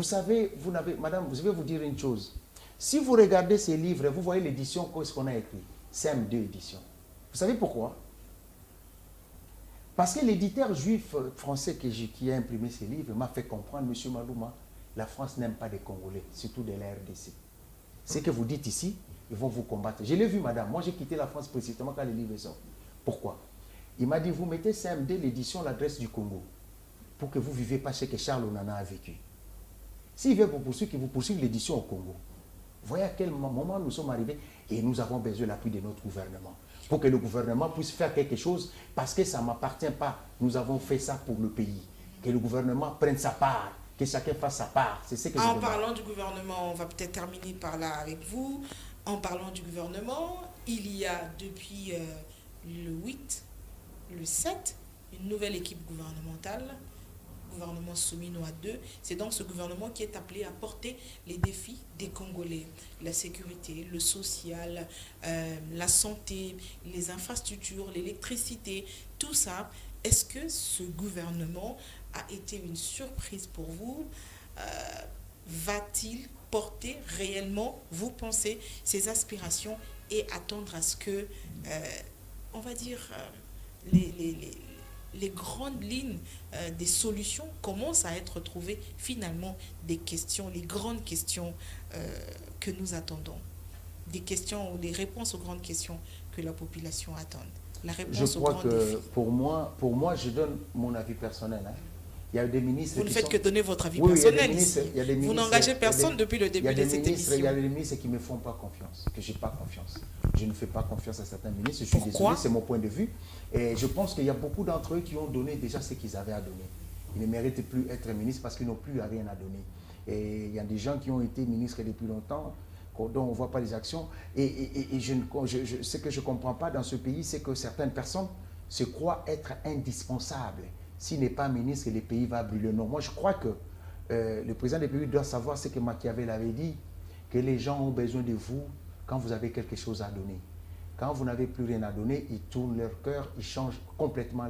Speaker 3: savez, madame, je vais vous dire une chose. Si vous regardez ces livres, vous voyez l'édition, qu'est-ce qu'on a écrit? CM2 édition. Vous savez pourquoi? Parce que l'éditeur juif français qui a imprimé ces livres m'a fait comprendre, M. Malouma, la France n'aime pas des Congolais, surtout de la RDC. Ce que vous dites ici, ils vont vous combattre. Je l'ai vu, madame. Moi, j'ai quitté la France précisément quand les livres sont. Pourquoi? Il m'a dit, vous mettez CM2 l'édition, l'adresse du Congo, pour que vous ne viviez pas ce que Charles Onana a vécu. S'il veut vous poursuivre, qu'il vous poursuive l'édition au Congo. Voyez à quel moment nous sommes arrivés et nous avons besoin de l'appui de notre gouvernement. Pour que le gouvernement puisse faire quelque chose, parce que ça ne m'appartient pas. Nous avons fait ça pour le pays. Que le gouvernement prenne sa part, que chacun fasse sa part. C'est ce que je demande.
Speaker 1: En parlant du gouvernement, on va peut-être terminer par là avec vous. En parlant du gouvernement, il y a depuis le 8, le 7, une nouvelle équipe gouvernementale, gouvernement Somino à 2. C'est donc ce gouvernement qui est appelé à porter les défis des Congolais. La sécurité, le social, la santé, les infrastructures, l'électricité, tout ça. Est-ce que ce gouvernement a été une surprise pour vous? Va-t-il porter réellement, vous pensez, ses aspirations et attendre à ce que, on va dire, les grandes lignes des solutions commencent à être trouvées, finalement, des questions, les grandes questions que nous attendons, des questions ou des réponses aux grandes questions que la population attend. La réponse
Speaker 3: je crois que pour moi, je donne mon avis personnel. Hein. Il y a des ministres.
Speaker 1: Vous ne faites que donner votre avis personnel ici. Vous n'engagez personne depuis le début de cette émission.
Speaker 3: Il y a des ministres qui ne me font pas confiance, que je n'ai pas confiance. Je ne fais pas confiance à certains ministres. Je suis désolé, c'est mon point de vue. Et je pense qu'il y a beaucoup d'entre eux qui ont donné déjà ce qu'ils avaient à donner. Ils ne méritent plus d'être ministres parce qu'ils n'ont plus rien à donner. Et il y a des gens qui ont été ministres depuis longtemps, dont on ne voit pas les actions. Et ce que je ne comprends pas dans ce pays, c'est que certaines personnes se croient être indispensables. S'il n'est pas ministre, le pays va brûler. Non, moi je crois que le président du pays doit savoir ce que Machiavel avait dit, que les gens ont besoin de vous quand vous avez quelque chose à donner. Quand vous n'avez plus rien à donner, ils tournent leur cœur, ils changent complètement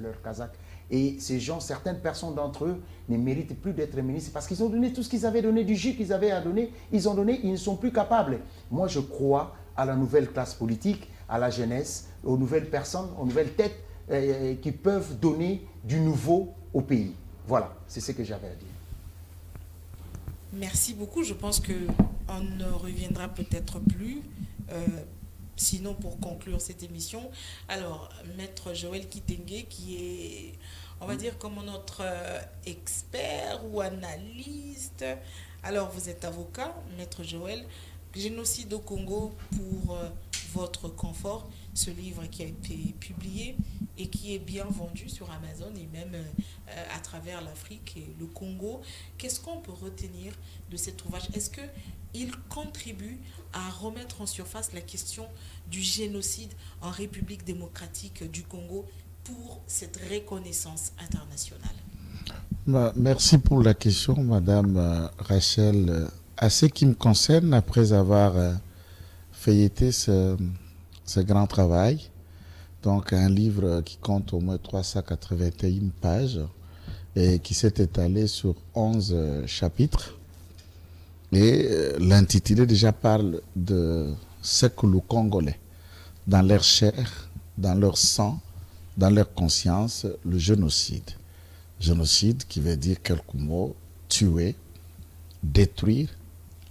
Speaker 3: leur casaque. Et ces gens, certaines personnes d'entre eux ne méritent plus d'être ministres parce qu'ils ont donné tout ce qu'ils avaient donné, du jus qu'ils avaient à donner, ils ont donné, ils ne sont plus capables. Moi je crois à la nouvelle classe politique, à la jeunesse, aux nouvelles personnes, aux nouvelles têtes qui peuvent donner du nouveau au pays. Voilà, c'est ce que j'avais à dire.
Speaker 1: Merci beaucoup. Je pense qu'on ne reviendra peut-être plus. Sinon, pour conclure cette émission, alors, Maître Joël Kitenge, qui est, on va dire, comme notre expert ou analyste. Alors, vous êtes avocat, Maître Joël. Génocide au Congo pour votre confort, ce livre qui a été publié et qui est bien vendu sur Amazon et même à travers l'Afrique et le Congo. Qu'est-ce qu'on peut retenir de cet ouvrage? Est-ce qu'il contribue à remettre en surface la question du génocide en République démocratique du Congo pour cette reconnaissance internationale?
Speaker 5: Merci pour la question, Madame Rachel. À ce qui me concerne, après avoir feuilleté ce grand travail, donc un livre qui compte au moins 381 pages et qui s'est étalé sur 11 chapitres, et l'intitulé déjà parle de ce que les Congolais, dans leur chair, dans leur sang, dans leur conscience, le génocide. Génocide qui veut dire quelques mots: tuer, détruire,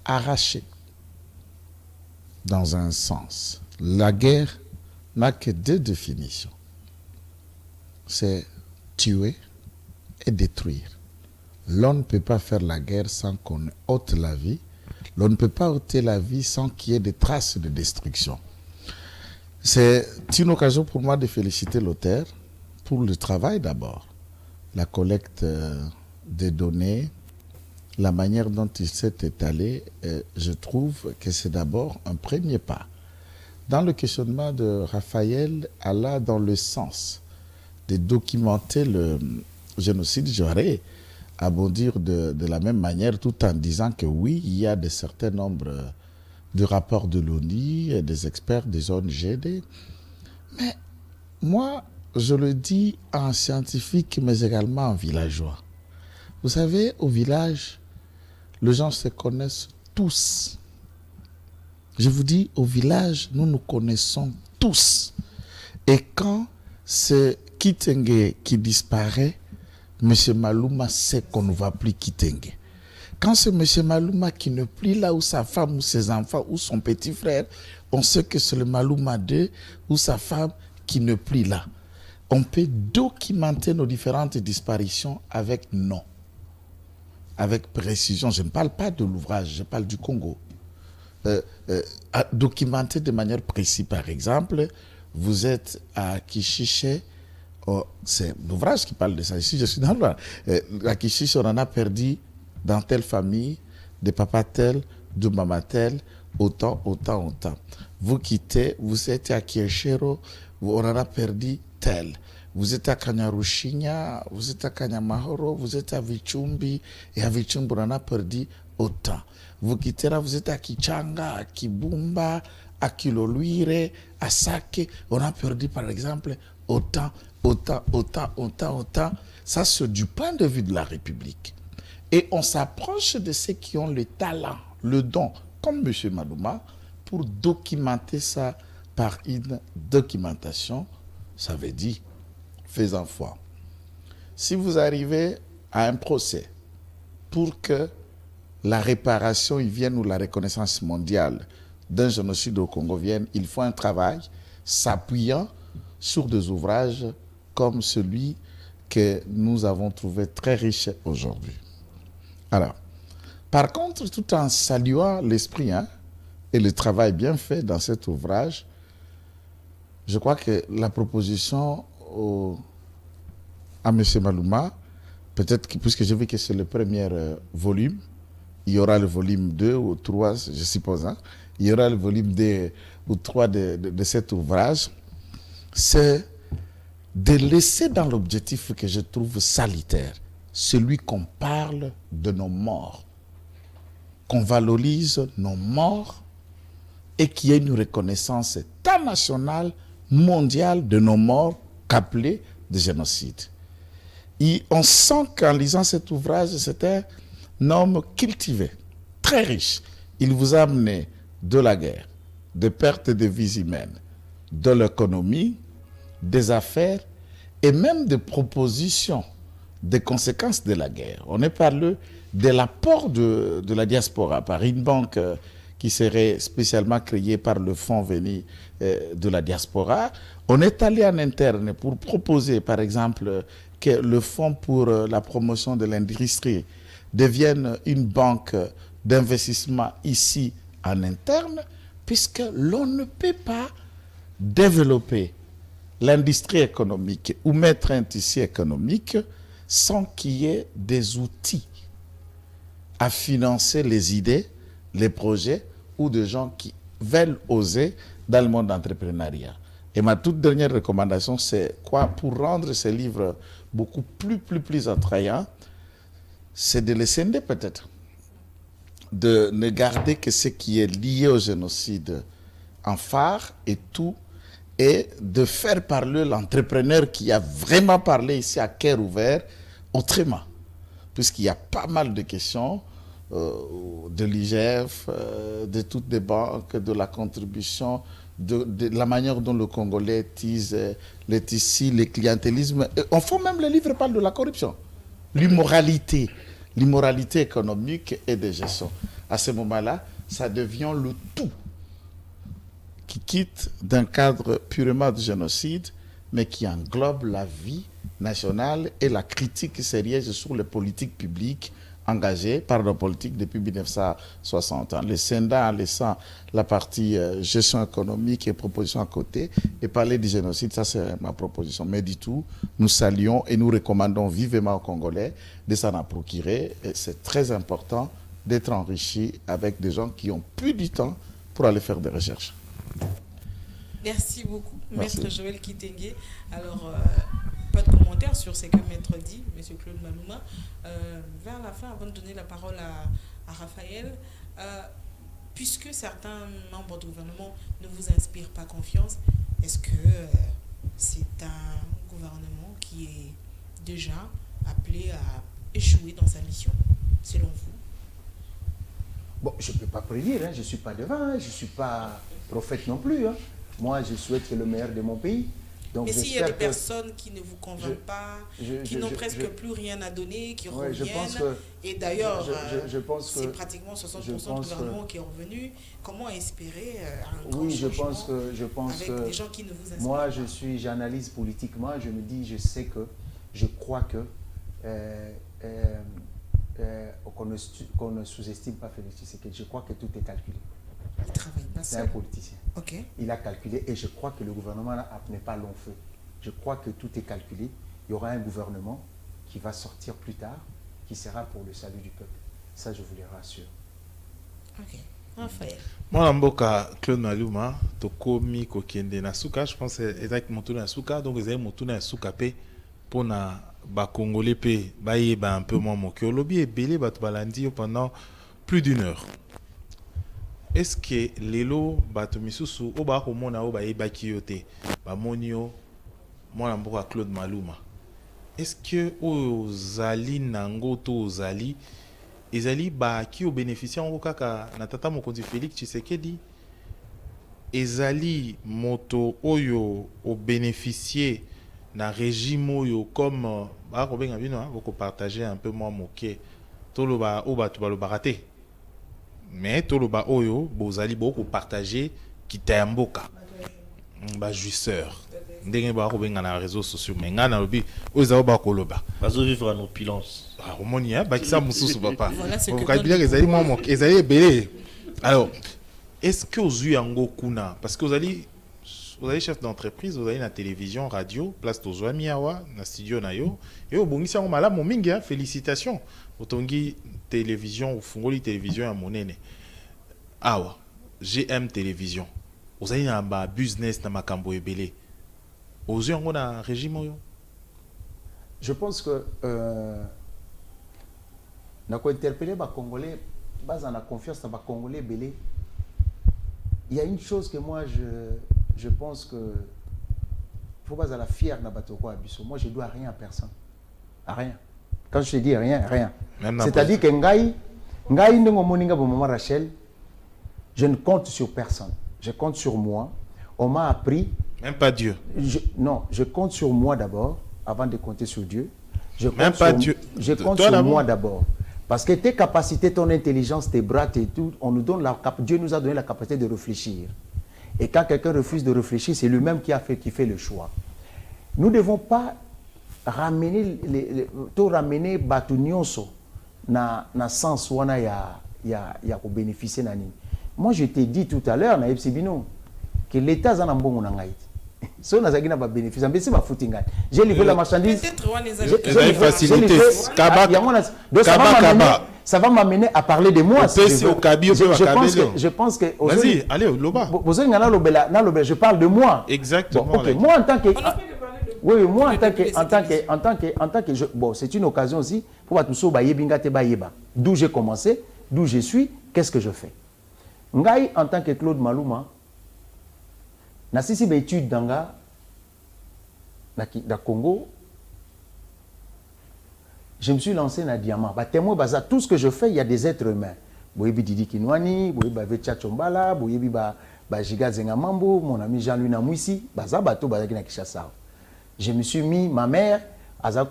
Speaker 5: arracher. Dans un sens, la guerre n'a que deux définitions. C'est tuer et détruire. L'on ne peut pas faire la guerre sans qu'on ôte la vie. L'on ne peut pas ôter la vie sans qu'il y ait des traces de destruction. C'est une occasion pour moi de féliciter l'auteur pour le travail d'abord. La collecte des données, la manière dont il s'est étalé, je trouve que c'est d'abord un premier pas. Dans le questionnement de Raphaël, alla dans le sens de documenter le génocide. J'aurais à bondir de la même manière, tout en disant que oui, il y a de certains nombres de rapports de l'ONU et des experts des ONG. Mais moi, je le dis en scientifique, mais également en villageois. Vous savez, au village, les gens se connaissent tous. Je vous dis, au village, nous nous connaissons tous. Et quand c'est Kitenge qui disparaît, M. Malouma sait qu'on ne va plus Kitenge. Quand c'est M. Malouma qui ne plie là où sa femme ou ses enfants ou son petit frère, on sait que c'est le Malouma 2 ou sa femme qui ne plie là. On peut documenter nos différentes disparitions avec nom, avec précision. Je ne parle pas de l'ouvrage, je parle du Congo. Documenter de manière précise, par exemple, vous êtes à Kishiché, c'est l'ouvrage qui parle de ça. Ici, je suis dans le à Kishiché, on en a perdu dans telle famille, de papa tel, de maman tel, autant. Vous quittez, vous êtes à Kieshero, on en a perdu tel. Vous êtes à Kanyarushinya, vous êtes à Kanyamahoro, vous êtes à Vichumbi, et à Vichumbi, on en a perdu autant. Vous quittez là, vous êtes à Kichanga, à Kibumba, à Kiloluire, à Sake, on a perdu par exemple autant. Ça, c'est du point de vue de la République. Et on s'approche de ceux qui ont le talent, le don, comme M. Malouma, pour documenter ça par une documentation. Ça veut dire, faisant foi. Si vous arrivez à un procès pour que la réparation y vienne ou la reconnaissance mondiale d'un génocide au Congo vienne, il faut un travail s'appuyant sur des ouvrages comme celui que nous avons trouvé très riche aujourd'hui. Alors, par contre, tout en saluant l'esprit et le travail bien fait dans cet ouvrage, je crois que la proposition à M. Malouma, peut-être que, puisque je vu que c'est le premier volume, il y aura le volume 2 ou 3, je suppose, il y aura le volume 2 ou 3 de cet ouvrage, c'est de laisser dans l'objectif que je trouve salutaire, celui qu'on parle de nos morts, qu'on valorise nos morts et qu'il y ait une reconnaissance tant nationale, mondiale de nos morts qu'appelés de génocide. Et on sent qu'en lisant cet ouvrage, c'est un homme cultivé, très riche. Il vous a amené de la guerre, de pertes de vies humaines, de l'économie, des affaires et même des propositions des conséquences de la guerre. On est parlé de l'apport de la diaspora par une banque qui serait spécialement créée par le fonds venu de la diaspora. On est allé en interne pour proposer, par exemple, que le fonds pour la promotion de l'industrie devienne une banque d'investissement ici en interne, puisque l'on ne peut pas développer l'industrie économique ou mettre un tissu économique sans qu'il y ait des outils à financer les idées, les projets ou des gens qui veulent oser dans le monde d'entrepreneuriat. Et ma toute dernière recommandation, c'est quoi? Pour rendre ces livres beaucoup plus attrayants, c'est de les scinder peut-être, de ne garder que ce qui est lié au génocide en phare et tout, et de faire parler l'entrepreneur qui a vraiment parlé ici à cœur ouvert autrement, puisqu'il y a pas mal de questions de l'IGF, de toutes les banques, de la contribution, de la manière dont le Congolais tisse les tissus, le clientélisme. Et en fond, même le livre parle de la corruption, l'immoralité économique et de gestion. À ce moment-là, ça devient le tout qui quitte d'un cadre purement de génocide, mais qui englobe la vie nationale et la critique sérieuse sur les politiques publiques engagées par nos politiques depuis 1960. Le Sénat en laissant la partie gestion économique et proposition à côté et parler du génocide, ça c'est ma proposition. Mais du tout, nous saluons et nous recommandons vivement aux Congolais de s'en procurer. Et c'est très important d'être enrichi avec des gens qui ont plus du temps pour aller faire des recherches.
Speaker 1: Merci beaucoup,
Speaker 5: Merci.
Speaker 1: Maître Joël Kitenge. Alors, pas de commentaires sur ce que Maître dit, M. Claude Malouma. Vers la fin, avant de donner la parole à Raphaël, puisque certains membres du gouvernement ne vous inspirent pas confiance, est-ce que c'est un gouvernement qui est déjà appelé à échouer dans sa mission, selon vous?
Speaker 3: Bon, je ne peux pas prédire, hein, je ne suis pas devant, hein, je ne suis pas prophète non plus. Hein. Moi, je souhaite le meilleur de mon pays. Donc,
Speaker 1: mais s'il y a des personnes qui ne vous convainquent pas, qui n'ont presque plus rien à donner, qui reviennent, et d'ailleurs, c'est pratiquement 60% du gouvernement qui est revenu, comment espérer un grand changement avec des gens qui ne vous inspirent
Speaker 3: moi,
Speaker 1: pas?
Speaker 3: j'analyse politiquement, je me dis, je crois que qu'on ne sous-estime pas Félix Tshisekedi. Je crois que tout est calculé.
Speaker 1: Il travaille pas seul.
Speaker 3: C'est un politicien.
Speaker 1: Okay.
Speaker 3: Il a calculé et je crois que le gouvernement n'est pas long feu. Je crois que tout est calculé. Il y aura un gouvernement qui va sortir plus tard, qui sera pour le salut du peuple. Ça, je vous le rassure.
Speaker 1: Ok. Raphaël.
Speaker 4: Moi, Mboka Claude Malouma, Tokomi Kokende Nasuka, je pense que c'est exactement Moutuna Nasuka. Donc, vous avez Moutuna Nasuka pour na ba Congolais pe ba yeba un peu moins moqué. Lobby est belé bat balandi pendant plus d'une heure. Est-ce que lelo bato misusu o ba ko mona o ba yeba kiyote ba monio moi Mboka Claude Malouma? Est-ce que ozali nango to ozali ezali ba ki o bénéficier ngo kaka na tata mokonzi Félix Tshisekedi ezali moto oyo o bénéficier na régime oyo comme ba ko benga bino ko partager un peu moins moqué toloba o ba to ba lo baraté mais toloba oyo bozali boko partager kitayamboka ba jouisseur ndenge ba ko benga na réseaux sociaux mais ngana lobi oza ba ko loba
Speaker 2: bazo vivre en opulence
Speaker 4: omoni ya ba kisa mususu papa
Speaker 1: voilà ce que
Speaker 4: vocabulaire ezali moi moqué ezali belé. Alors est-ce que ozu yango kuna parce que vous avez chef d'entreprise, vous avez la télévision, radio, place de Miawa, na studio na yo, et au bongisi yango malamu mingi, félicitations. Otongi télévision ou fungoli télévision à monene. Awa, GM télévision. Vous avez un business na makambo ebele. Ozu yango na régime yo.
Speaker 3: Je pense que na ko interpeller ba Congolais, base en la confiance na ba Congolais belé. Il y a une chose que moi je pense que faut pas être fier na batoko abiso. Moi je dois rien à personne. À rien. Quand je te dis rien, rien. C'est-à-dire que ngai ndenge moninga bo maman Rachel, je ne compte sur personne. Je compte sur moi. On m'a appris
Speaker 4: même pas Dieu.
Speaker 3: Non, je compte sur moi d'abord avant de compter sur Dieu. Je compte
Speaker 4: même pas Dieu.
Speaker 3: Je compte sur moi d'abord. Parce que tes capacités, ton intelligence, tes bras, et tout, on nous donne Dieu nous a donné la capacité de réfléchir. Et quand quelqu'un refuse de réfléchir, c'est lui-même qui fait le choix. Nous ne devons pas ramener ramener Batunyonso na sens où il y a bénéficier nani. Moi, je t'ai dit tout à l'heure, na Epsibino, que l'État a un bon nangaït. Si on a un bénéfice, j'ai livré la marchandise.
Speaker 4: J'ai facilité.
Speaker 3: Ça va m'amener à parler de moi. Je pense que.
Speaker 4: Vas-y, allez, Loba.
Speaker 3: Je parle de moi.
Speaker 4: Exactement.
Speaker 3: Bon, okay. Moi, en tant que. Oui, moi, en tant que. Bon, c'est une occasion aussi pour tout ça. D'où j'ai commencé, d'où je suis, qu'est-ce que je fais. Ngai, en tant que Claude Malouma, na sisi étude danga na Congo, je me suis lancé dans Diamant. Bah témoin baza tout ce que je fais, il y a des êtres humains. Boyebi Didi Kinwani, boyebi Vecha Chombala, boyebi ba Jiga Zengamambo, mon ami Jean-Louis Namouissi, baza bato baza na Kinshasa. Je me suis mis ma mère à ça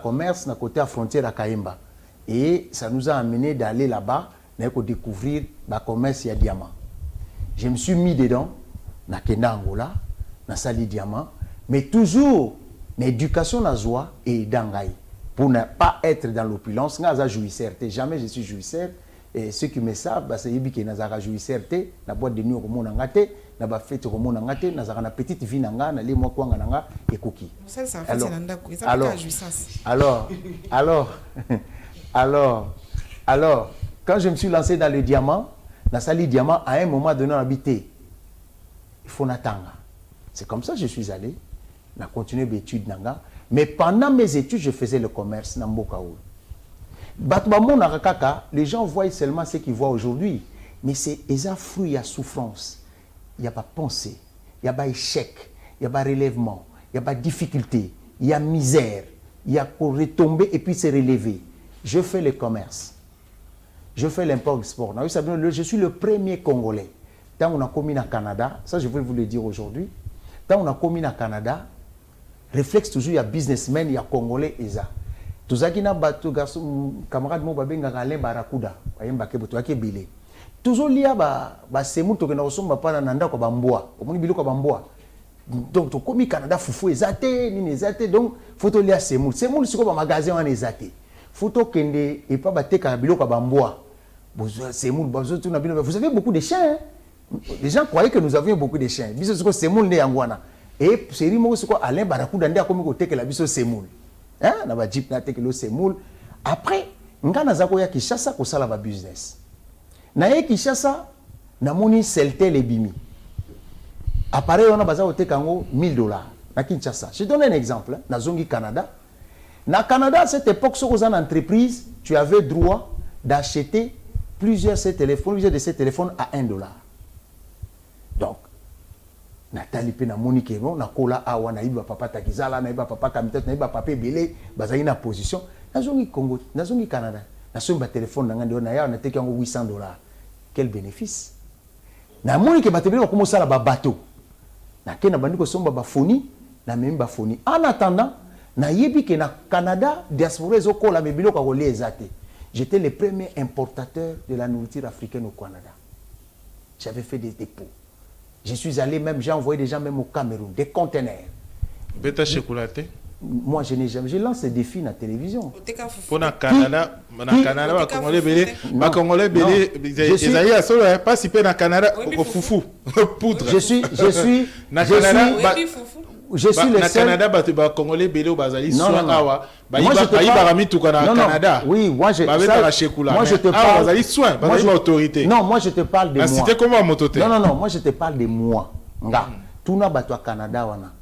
Speaker 3: commerce na côté à frontière à Kaimba et ça nous a amené d'aller là-bas pour découvrir le commerce à Diamant. Je me suis mis dedans. Na Kenda Angola, na Sali Diamant, mais toujours l'éducation na joie et dangaï pour ne pas être dans l'opulence. N'a jouisseur, jamais je suis jouisseur. Et ceux qui me savent, c'est que na jouisseur, na boîte de nuit au monde ngate, na ba fête au monde ngate, na petite vie nanga, na les mois quoi nanga et cookie. Alors, quand je me suis lancé dans le diamant, na Sali Diamant, à un moment donné, on habitait. Il faut n'attendre. C'est comme ça que je suis allé. On a continué mes études. Mais pendant mes études, je faisais le commerce dans Mbokaoul. Les gens voient seulement ce qu'ils voient aujourd'hui. Mais c'est un fruit à souffrance. Il n'y a pas pensée, il n'y a pas échec, il n'y a pas relèvement, il n'y a pas difficulté, il y a misère, il y a pour retomber et puis se relever. Je fais le commerce. Je fais l'import-export. Je suis le premier Congolais. Quand on a commis au Canada, ça je veux vous le dire aujourd'hui, quand on a commis au Canada, réflexe toujours, il y a businessmen, il y a Congolais et ça. Tout ça qui n'a pas de camarade, mon babé, Alain Barakuda, toujours lié à ces mots que nous sommes pas dans le Bamboa. Donc, tu commis Canada, foufou, exaté, ni exaté, donc, faut lier à ces mots. Ces mots, c'est comme un magasin en exaté. Faut que et pas battre Kabilo Bamboa. Vous avez beaucoup de chiens. Les gens croyaient que nous avions beaucoup de chiens. C'est moule né Angwana. Et c'est rimo c'est quoi Alain Barakuda ndia comme côté que la biso c'est moule. Hein, na ba jeep na teke lo c'est moule. Après, ngana zako ya Kinshasa ko sala ba business. Na ye Kinshasa na moni selte le bimi. Appareil on a baza au tekango $1000 na Kinshasa. Je donne un exemple, hein, na zongi Canada. Na Canada à cette époque sur une entreprise, tu avais droit d'acheter plusieurs de ces téléphones à $1. Donc Nathalie pe na Monique bon na kola awa na iba papa takizala na iba papa kamitet na iba papa belé bazali na position na zongi Congo na zongi Canada na somba téléphone na ngandi na ya na teki yango $800. Quel bénéfice na Monique batebele ko mosala ba bateau na ke na bandiko somba ba foni na même ba foni en attendant na yebi ke na Canada diaspora ezokola mebilo ka kolia ezate. J'étais le premier importateur de la nourriture africaine au Canada. J'avais fait des dépôts. Je suis allé même, j'ai envoyé des gens même au Cameroun, des conteneurs.
Speaker 4: Beta chocolat.
Speaker 3: Moi, je n'ai jamais. Je lance des défis à la télévision.
Speaker 4: Pour le Canada, les Congolais, ils pas si peu dans le Canada, au foufou, poudre.
Speaker 3: Je suis le seul.
Speaker 4: Congolais,
Speaker 3: oui, moi je te parle de moi.
Speaker 4: C'était comment mototé?
Speaker 3: Non, moi je te parle de moi. Tout n'a pas toi Canada wana.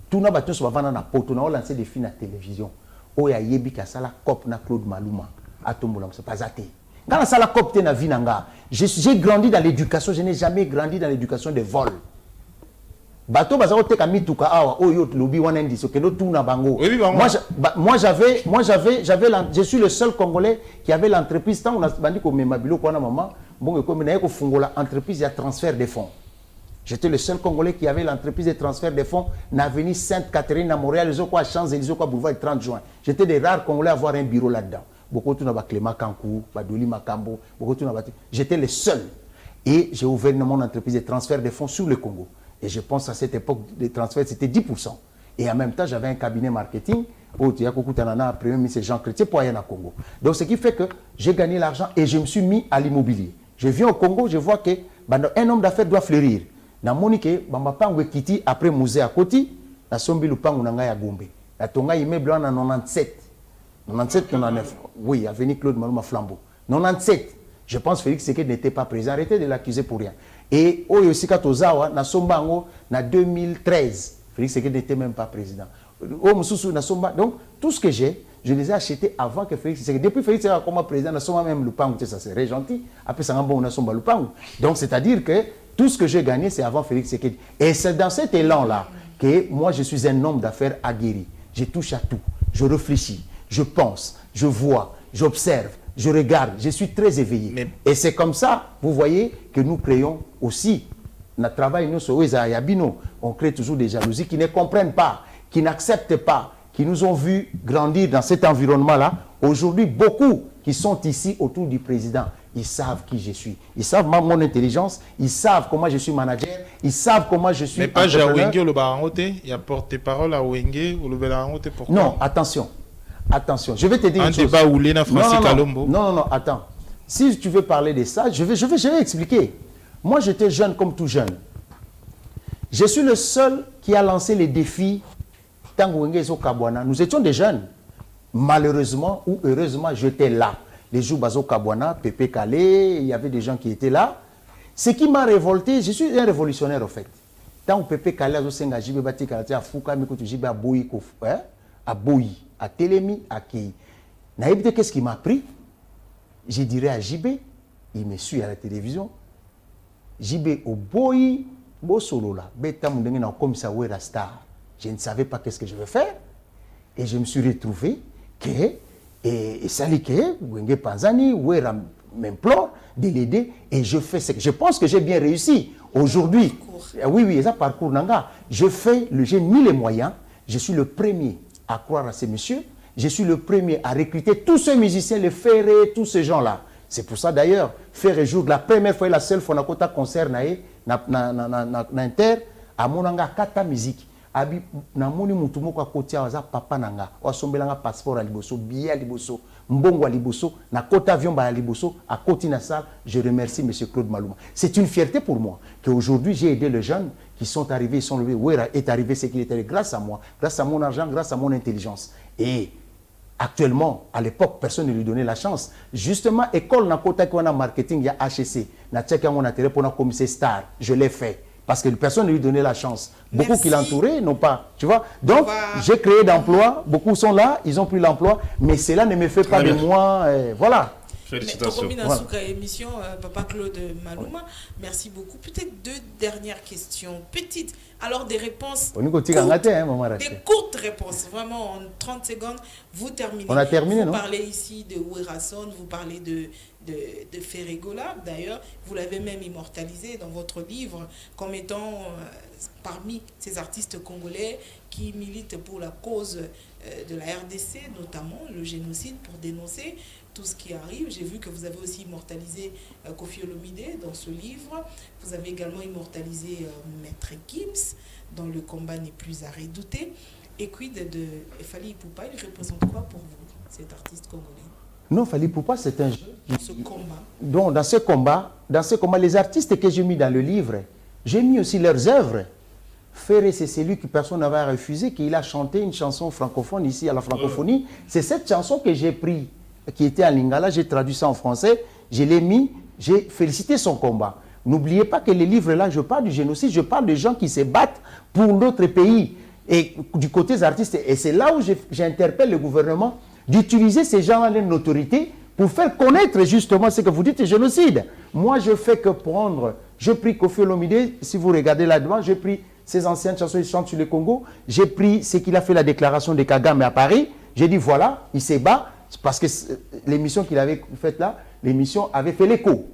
Speaker 3: Tout n'a pas toi sur na poto na lancer des films à télévision. Oya yebi ka sala cop na Claude Maluma. Atombola c'est pas até. Quand la sala cop te na vie nanga, j'ai grandi dans l'éducation, je n'ai jamais grandi dans l'éducation de vol. Bato bazao te kamituka awa oyo lobi wana ndi so kendo tuna bango. Je suis le seul Congolais qui avait l'entreprise tant on a bandi ko memabilo ko na maman bongo ko menaye ko fungola entreprise ya transfert de fonds. J'étais le seul Congolais qui avait l'entreprise de transfert de fonds dans l'avenue Sainte-Catherine à Montréal, les autres à Champs-Élysées, à Boulevard 30 juin. J'étais des rares Congolais à avoir un bureau là-dedans. Beaucoup de Clément Kankou, Badoli Makambo, j'étais le seul. Et j'ai ouvert mon entreprise de transfert de fonds sur le Congo. Et je pense à cette époque, les transferts, c'était 10%. Et en même temps, j'avais un cabinet marketing où il y a beaucoup de premier ministre Jean Chrétien pour aller au Congo. Donc, ce qui fait que j'ai gagné l'argent et je me suis mis à l'immobilier. Je viens au Congo, je vois que un homme d'affaires doit fleurir. Na monike bamba pango kiti après musée à côté na sombi lupango na ngaya Gombe na tonga immeuble en 97 99 oui avenue Claude Maluma Flambeau 97 je pense Félix Tshisekedi n'était pas présent, arrêtez de l'accuser pour rien et oyo sika tozawa na sombango na 2013 Félix Tshisekedi n'était même pas président o mususu na somba donc tout ce que j'ai je les ai achetés avant que Félix Tshisekedi depuis Félix Tshisekedi comme président na somba même lupango ça serait gentil après ça ngamba na somba lupango donc c'est-à-dire que tout ce que j'ai gagné, c'est avant Félix Tshisekedi. Et c'est dans cet élan-là que moi, je suis un homme d'affaires aguerri. Je touche à tout. Je réfléchis, je pense, je vois, j'observe, je regarde. Je suis très éveillé. Mais... Et c'est comme ça, vous voyez, que nous créons aussi notre travail. On crée toujours des jalousies qui ne comprennent pas, qui n'acceptent pas, qui nous ont vus grandir dans cet environnement-là. Aujourd'hui, beaucoup qui sont ici autour du président, ils savent qui je suis. Ils savent mon intelligence. Ils savent comment je suis manager. Ils savent comment je suis.
Speaker 4: Mais pas Jawenge ou le Barangote. Il y a porte-parole à Wenge ou le Barangote. Pourquoi?
Speaker 3: Non, attention. Attention. Je vais te dire
Speaker 4: un
Speaker 3: une chose.
Speaker 4: Débat où Léna Francis Kalombo.
Speaker 3: Non, attends. Si tu veux parler de ça, je vais expliquer. Moi, j'étais jeune comme tout jeune. Je suis le seul qui a lancé les défis Tango Wenge Kabwana. Nous étions des jeunes. Malheureusement ou heureusement, j'étais là. Les jours Bazo Kabwana, Pépé Calé, il y avait des gens qui étaient là. Ce qui m'a révolté, je suis un révolutionnaire en fait. Tant que Pépé Calé a s'engagé, il a Fouka, Mikoto Jiba Bouyko, à Boyi, à Télémi, à Kei. Naïbité, qu'est-ce qui m'a pris? Je dirais à JB, il me suit à la télévision. JB au Boyi, Bosolo là, Beta Moundengena comme ça, Wera Star. Je ne savais pas qu'est-ce que je vais faire. Et je me suis retrouvé que, et Sali que, Wenge Panzani, Wera m'implore de l'aider. Et je fais ce que je pense que j'ai bien réussi. Aujourd'hui, oui, ça parcours Nanga. J'ai mis les moyens. Je suis le premier à croire à ces messieurs. Je suis le premier à recruter tous ces musiciens, les Ferré, tous ces gens-là. C'est pour ça d'ailleurs, Ferré jour, la première fois et la seule fois, on a côté concert, Inter, à Monanga, Kata musique. Abi, na moni mutumo kwa kotia waza papa nanga. Wasombelanga passeport à Liboso, billet à Liboso, mbongo à Liboso, na kota avion à Liboso, à Koti Nassar. Je remercie M. Claude Malouma. C'est une fierté pour moi qu'aujourd'hui j'ai aidé les jeunes qui sont arrivés, ils sont levés. Où est arrivé ce qu'il était grâce à moi, grâce à mon argent, grâce à mon intelligence. Et actuellement, à l'époque, personne ne lui donnait la chance. Justement, école na kota qui a marketing, il y a HEC, na tchèque mon intérêt pour na commissaire star. Je l'ai fait. Parce que personne ne lui donnait la chance. Beaucoup qui l'entouraient n'ont pas. Tu vois? Donc, j'ai créé d'emplois. Beaucoup sont là, ils ont pris l'emploi. Mais cela ne me fait pas de moi. Voilà.
Speaker 2: Félicitations.
Speaker 1: Émission, Papa Claude Malouma, merci beaucoup. Peut-être deux dernières questions. Petites. Alors, des réponses courtes, des courtes réponses. Vraiment, en 30 secondes, vous terminez.
Speaker 3: On a terminé,
Speaker 1: vous
Speaker 3: non?
Speaker 1: Vous parlez ici de Werason, vous parlez de Ferregola. D'ailleurs, vous l'avez même immortalisé dans votre livre comme étant parmi ces artistes congolais qui militent pour la cause de la RDC, notamment le génocide, pour dénoncer tout ce qui arrive. J'ai vu que vous avez aussi immortalisé Koffi Olomide dans ce livre. Vous avez également immortalisé Maître Gims dans Le combat n'est plus à redouter. Et quid de Fally Ipupa, il représente quoi pour vous, cet artiste congolais?
Speaker 3: Non, Fally Ipupa, c'est un jeu.
Speaker 1: Ce combat.
Speaker 3: Donc, dans ce combat, les artistes que j'ai mis dans le livre, j'ai mis aussi leurs œuvres. Ferré, c'est celui que personne n'avait refusé, qu'il a chanté une chanson francophone ici à la francophonie. C'est cette chanson que j'ai pris, qui était en lingala, j'ai traduit ça en français, je l'ai mis, j'ai félicité son combat. N'oubliez pas que les livres là, je parle du génocide, je parle de gens qui se battent pour notre pays. Et du côté des artistes, et c'est là où j'interpelle le gouvernement d'utiliser ces gens-là, leur autorité, pour faire connaître justement ce que vous dites, le génocide. Moi, je fais que prendre, j'ai pris Koffi Olomide, si vous regardez là-dedans, j'ai pris ses anciennes chansons, il chante sur le Congo, j'ai pris ce qu'il a fait la déclaration de Kagame à Paris, j'ai dit voilà, il s'est bat, parce que l'émission qu'il avait faite là, l'émission avait fait l'écho,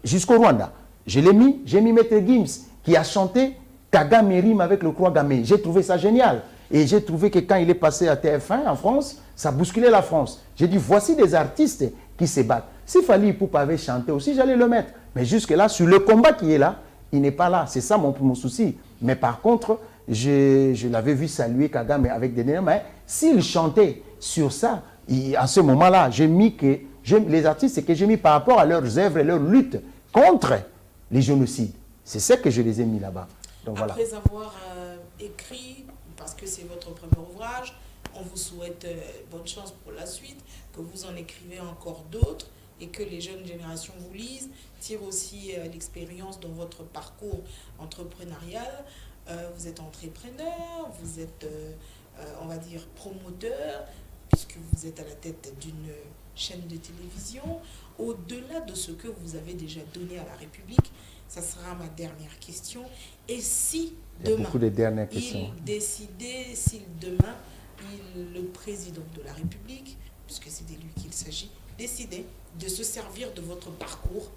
Speaker 3: jusqu'au Rwanda. Je l'ai mis, j'ai mis Maître Gims, qui a chanté Kagame rime avec le Croix Gamé. J'ai trouvé ça génial. Et j'ai trouvé que quand il est passé à TF1 en France, ça bousculait la France. J'ai dit, voici des artistes qui se battent. Si Fally Ipupa avait chanté aussi, j'allais le mettre. Mais jusque-là, sur le combat qui est là, il n'est pas là. C'est ça mon souci. Mais par contre, je l'avais vu saluer Kagame avec des nerfs. Mais s'il chantait sur ça, à ce moment-là, j'ai mis que les artistes que j'ai mis par rapport à leurs œuvres et leur lutte contre les génocides. C'est ça que je les ai mis là-bas.
Speaker 1: Après avoir écrit, parce que c'est votre premier ouvrage, on vous souhaite bonne chance pour la suite, que vous en écrivez encore d'autres et que les jeunes générations vous lisent, tirent aussi l'expérience dans votre parcours entrepreneurial. Vous êtes entrepreneur, vous êtes, on va dire, promoteur, puisque vous êtes à la tête d'une chaîne de télévision. Au-delà de ce que vous avez déjà donné à la République, ça sera ma dernière question. Et si demain, il décidait, si demain, le président de la République, puisque c'est de lui qu'il s'agit, décidait de se servir de votre parcours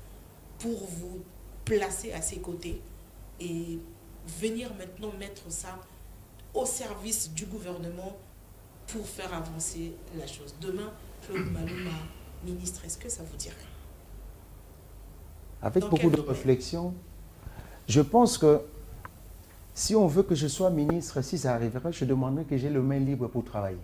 Speaker 1: pour vous placer à ses côtés et venir maintenant mettre ça au service du gouvernement pour faire avancer la chose. Demain, Claude Malouma, ministre, est-ce que ça vous dirait?
Speaker 3: Avec beaucoup de réflexion, je pense que si on veut que je sois ministre, si ça arriverait, je demanderais que j'ai le main libre pour travailler.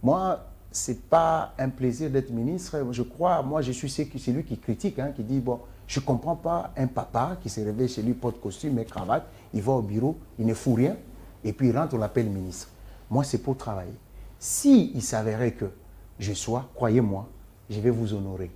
Speaker 3: Moi, ce n'est pas un plaisir d'être ministre. Je crois, moi, je suis celui qui critique, hein, qui dit, bon, je ne comprends pas un papa qui se réveille chez lui, porte costume et cravate, il va au bureau, il ne fout rien, et puis il rentre, on l'appelle ministre. Moi, c'est pour travailler. Si il s'avérait que je sois, croyez-moi, je vais vous honorer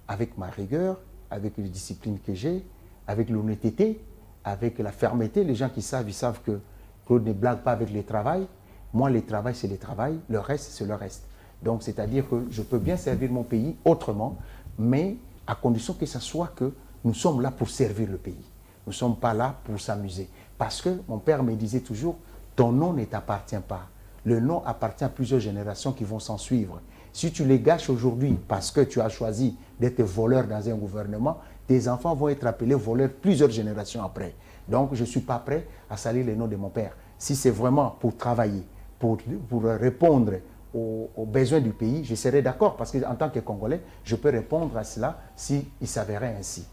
Speaker 3: avec ma rigueur, avec les disciplines que j'ai, avec l'honnêteté, avec la fermeté. Les gens qui savent, ils savent que Claude ne blague pas avec le travail. Moi, le travail, c'est le travail, le reste, c'est le reste. Donc, c'est-à-dire que je peux bien servir mon pays autrement, mais à condition que ce soit que nous sommes là pour servir le pays. Nous ne sommes pas là pour s'amuser. Parce que mon père me disait toujours, ton nom ne t'appartient pas. Le nom appartient à plusieurs générations qui vont s'en suivre. Si tu les gâches aujourd'hui parce que tu as choisi d'être voleur dans un gouvernement, tes enfants vont être appelés voleurs plusieurs générations après. Donc, je ne suis pas prêt à salir le nom de mon père. Si c'est vraiment pour travailler, pour répondre aux besoins du pays, je serais d'accord parce qu'en tant que Congolais, je peux répondre à cela s'il s'avérait ainsi.